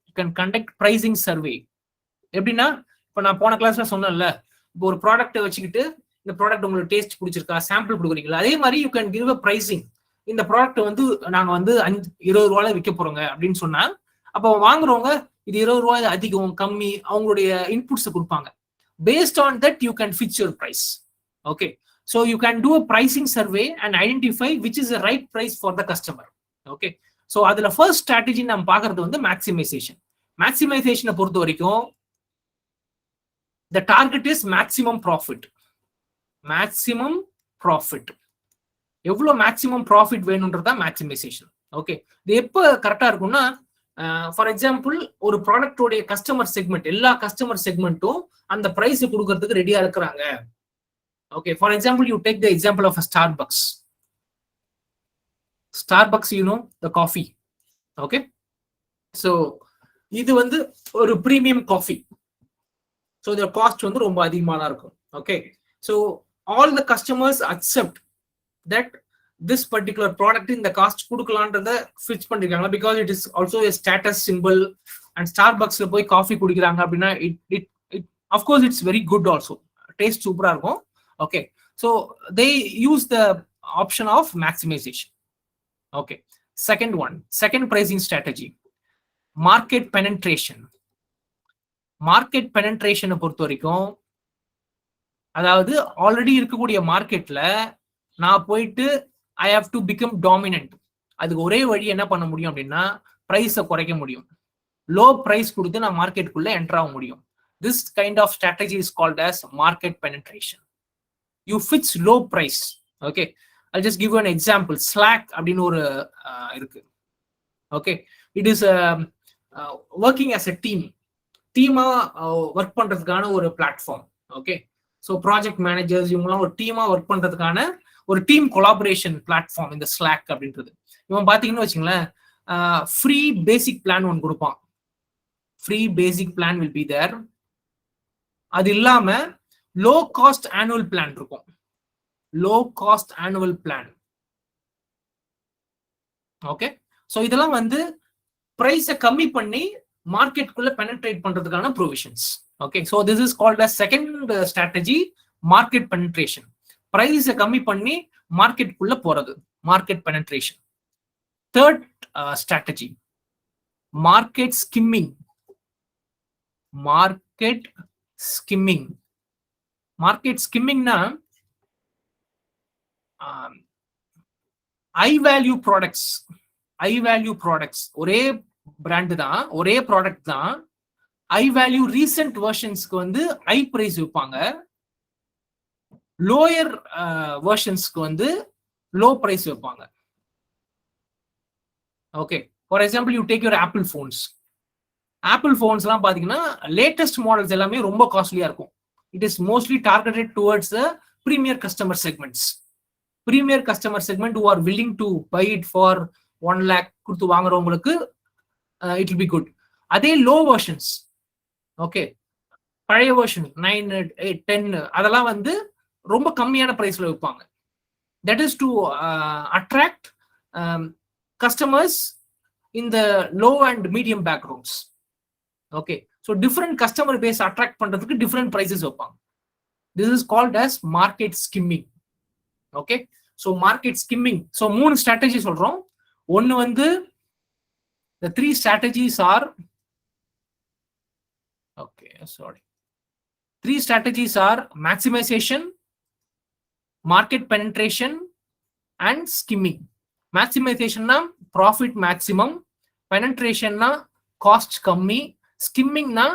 S1: You can conduct pricing survey. எப்படின்னா, இப்போ நான் போன கிளாஸ்ல சொன்னேன்ல, இப்போ ஒரு ப்ராடக்ட்டை வச்சுக்கிட்டு இந்த ப்ராடக்ட் உங்களுக்கு டேஸ்ட் பிடிச்சிருக்கா, சாம்பிள் கொடுக்குறீங்களா, அதே மாதிரி you can give a pricing. இந்த ப்ராடக்ட் வந்து நாங்க வந்து 20 ரூபாயில விற்க போறோங்க அப்படின்னு சொன்னா, அப்போ வாங்குறவங்க இது 20 ரூபாய் அதிகம் கம்மி அவங்களுடைய இன்புட்ஸ் கொடுப்பாங்க. Based on that you can fix your price. Okay, so you can do a pricing survey and identify which is the right price for the customer. Okay, so அதுல ஃபர்ஸ்ட் ஸ்ட்ராட்டஜி நம்ம பார்க்கறது வந்து மேக்சிமைசேஷன். மேக்சிமைசேஷனை பொறுத்த வரைக்கும் the target is maximum profit. Maximum profit. எவ்வளவு maximum profit வேணும்ன்றதா maximization. Okay, இது எப்போ கரெக்டா இருக்கும்னா, ஃபார் எக்ஸாம்பிள் ஒரு ப்ராடக்டோடைய கஸ்டமர் செக்மெண்ட், எல்லா கஸ்டமர் செக்மெண்ட்டும் அந்த பிரைஸ் கொடுக்கறதுக்கு ரெடியா இருக்கிறாங்க. Okay, for example you take the example of Starbucks. Starbucks, you know the coffee. Okay, so இது வந்து ஒரு பிரீமியம் காஃபி. ஸோ இதோட காஸ்ட் வந்து ரொம்ப அதிகமாக தான் இருக்கும். Okay, so all the customers accept that this particular product இந்த காஸ்ட் கொடுக்கலான்றத ஃபிக்ஸ் பண்ணிருக்காங்க. Because it is also a status simple. And ஸ்டார்பக்ஸ்ல போய் காஃபி குடிக்கிறாங்க அப்படின்னா it of course it's very good also. Taste சூப்பராக இருக்கும். Okay, so they use the option of maximisation. Okay, second pricing strategy, market penetration. Market பெனட்ரேஷனை பொறுத்த வரைக்கும், அதாவது ஆல்ரெடி இருக்கக்கூடிய மார்க்கெட்ல நான் போயிட்டு I have to become dominant. அதுக்கு ஒரே வழி என்ன பண்ண முடியும் அப்படின்னா, பிரைஸை குறைக்க முடியும். லோ பிரைஸ் கொடுத்து நான் மார்க்கெட்டுக்குள்ள என்டர் ஆக முடியும். This kind of strategy is called as market penetration. You fix low price. Okay, I'll just give you an example. Slack அப்படின்னு ஒரு இருக்கு. Okay, it is working as a team. டீமா work பண்றதுக்கான ஒரு platform. Okay, so project managers இவங்கலாம் ஒரு டீமா work பண்றதுக்கான ஒரு டீம் கொலாபரேஷன் பிளாட்ஃபார்ம் இந்த ஸ்லாக் அப்படின்றது. இவன் பாத்தீங்கன்னு வச்சுங்களேன், ஃப்ரீ பேசிக் பிளான் ஒன்று கொடுப்பான். Free basic plan will be there. அது இல்லாம லோ காஸ்ட் ஆனுவல் பிளான் இருக்கும். Low cost annual plan. Okay, so இதெல்லாம் வந்து பிரைஸை கம்மி பண்ணி மார்க்கெட்டுக்குள்ள பெனட்ரேட் பண்றதுக்கான provisions. Okay, so this is called as second strategy, market penetration. பிரைஸை கம்மி பண்ணி மார்க்கெட்டுக்குள்ள போறது, market penetration. Third strategy, market skimming. Market skimming. Market ஸ்கிம்மிங்னா I value products. I value products ஒரே பிராண்ட் தான், ஒரே ப்ராடக்ட் தான். ஐ வேல்யூ ரீசெண்ட் வெர்ஷன்ஸ்க்கு வந்து ஐ பிரைஸ் வைப்பாங்க. லோயர் வெர்ஷன்ஸ்க்கு வந்து லோ பிரைஸ் வைப்பாங்க. Okay, for example you take your Apple phones. Apple ஃபோன்ஸ்லாம் பார்த்தீங்கன்னா லேட்டஸ்ட் மாடல்ஸ் எல்லாமே ரொம்ப காஸ்ட்லியா இருக்கும். It is mostly targeted towards the premier customer segments. Premier customer segment who are willing to buy it for 1 lakh கொடுத்து வாங்குறவங்களுக்கு it will be good. அதே low versions, okay, பழைய வெர்ஷன் 9, 8, 10 அதெல்லாம் வந்து ரொம்ப கம்மியான பிரைஸ்ல வைப்பாங்க. That is to attract customers in the low and medium backgrounds. Okay, so different customer base attract பண்றதுக்கு டிஃப்ரெண்ட் பிரைசஸ் வைப்பாங்க. This is called as market skimming. Okay, so market skimming. So 3 strategy சொல்றோம். ஒன்னு வந்து the 3 strategies are 3 strategies are maximization, market penetration and skimming. Maximization na profit maximum, penetration na cost kammi, skimming na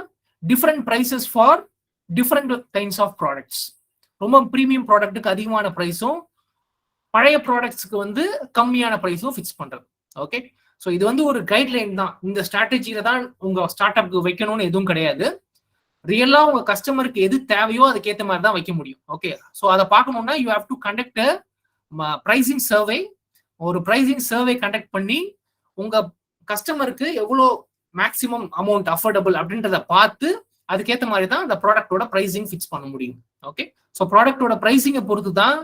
S1: different prices for different kinds of products. ரொம்ப premium ப்ராடக்ட்டுக்கு அதிகமான ப்ரைஸும், பழைய ப்ராடக்ட்ஸ்க்கு வந்து கம்மியான ப்ரைஸும் ஃபிக்ஸ் பண்றது. ஓகே, ஸோ இது வந்து ஒரு கைட்லைன் தான். இந்த ஸ்ட்ராட்டஜியில தான் உங்க ஸ்டார்ட் அப்க்கு வைக்கணும்னு எதுவும் கிடையாது. ரியலா உங்க கஸ்டமருக்கு எது தேவையோ அதுக்கேற்ற மாதிரி தான் வைக்க முடியும். ஓகே, ஸோ அதை பார்க்கணும்னா you have to conduct pricing survey. ஒரு ப்ரைசிங் சர்வே கண்டக்ட் பண்ணி உங்க கஸ்டமருக்கு எவ்வளோ மேக்ஸிமம் அமௌண்ட் அஃபோர்டபுள் அப்படின்றத பார்த்து அதுக்கேற்ற மாதிரி தான் அந்த ப்ராடக்டோட ப்ரைசிங் ஃபிக்ஸ் பண்ண முடியும். ஓகே, ஸோ ப்ராடக்டோட ப்ரைசிங்கை பொறுத்து தான்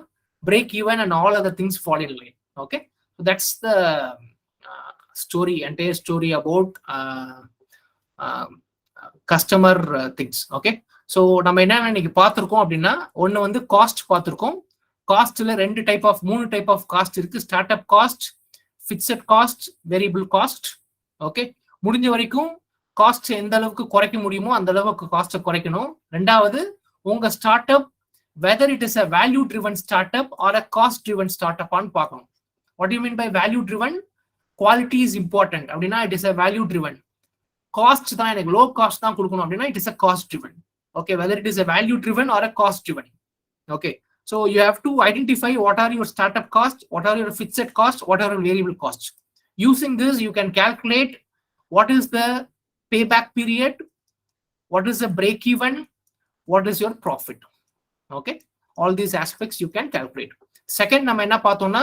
S1: break even and all other things fall in line. Okay, so that's the entire story about customer things. Okay, so நம்ம என்ன இன்னைக்கு பார்த்திருக்கோம் அப்படின்னா, ஒன்னு வந்து காஸ்ட் பார்த்திருக்கோம். காஸ்ட்ல மூணு டைப் ஆஃப் காஸ்ட் இருக்கு. Start up cost, fixed cost, variable cost. Okay, முடிஞ்ச வரைக்கும் காஸ்ட் எந்த அளவுக்கு குறைக்க முடியுமோ அந்த அளவுக்கு காஸ்ட்டை குறைக்கணும். ரெண்டாவது, உங்க start up whether it is a value driven startup or a cost driven startup on பார்க்கணும். What do you mean by value driven? Quality is important அப்படின்னா it is a value driven. Cost தான் எனக்கு low cost தான் கொடுக்கணும் அப்படின்னா it is a cost driven. Okay, whether it is a value driven or a cost driven. Okay, so you have to identify what are your startup cost, what are your fixed cost, what are your variable costs. Using this you can calculate what is the payback period, what is the break even, what is your profit. Okay, all these aspects you can calculate. Second, நம்ம என்ன பார்த்தோம்னா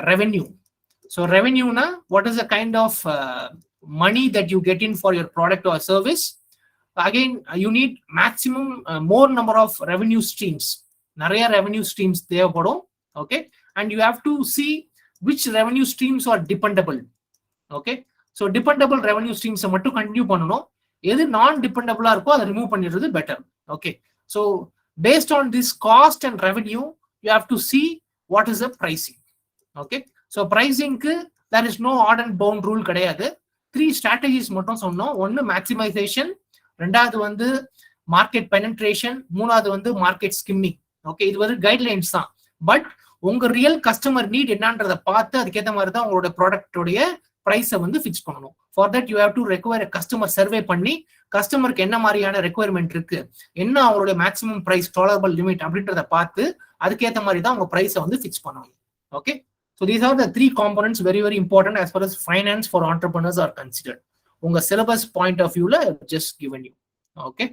S1: revenue. So revenue na what is the kind of money that you get in for your product or service. Again, you need maximum more number of revenue streams. நிறைய revenue streams தேவைப்படும். Okay, and you have to see which revenue streams are dependable. Okay, so dependable revenue streams மட்டும் continue பண்ணணும். எது நான் டிபெண்டபிளா இருக்கோ அதை remove பண்ணிடுறது better. Okay, so based on this cost and revenue, you have to see what is the pricing. Okay, so pricing ku there is no odd and bound rule கிடையாது. 3 strategies மட்டும் சொன்னோம். ஒன்னு maximization, ரெண்டாவது வந்து market penetration, மூணாவது வந்து market skimming. Okay, இது வந்து கைட்லைன்ஸ் தான். பட் உங்க ரியல் கஸ்டமர் நீட் என்னன்றதை பார்த்து அதுக்கேற்ற மாதிரி தான் உங்களோட ப்ராடக்டோடைய ப்ரைஸை வந்து ஃபிக்ஸ் பண்ணணும். For that you have to require customer survey பண்ணி கஸ்டமருக்கு என்ன மாதிரியான ரெக்வயர்மெண்ட் இருக்கு, என்ன அவங்களுடைய மேக்ஸிமம் பிரைஸ் டாலரபிள் லிமிட் அப்படின்றத பார்த்து அதுக்கேற்ற மாதிரி தான் உங்க ப்ரைஸை வந்து ஃபிக்ஸ் பண்ணணும். Okay, so these are the 3 components very very important as far as finance for entrepreneurs are considered. உங்க சிலபஸ் பாயிண்ட் ஆஃப் வியூல just given you. Okay.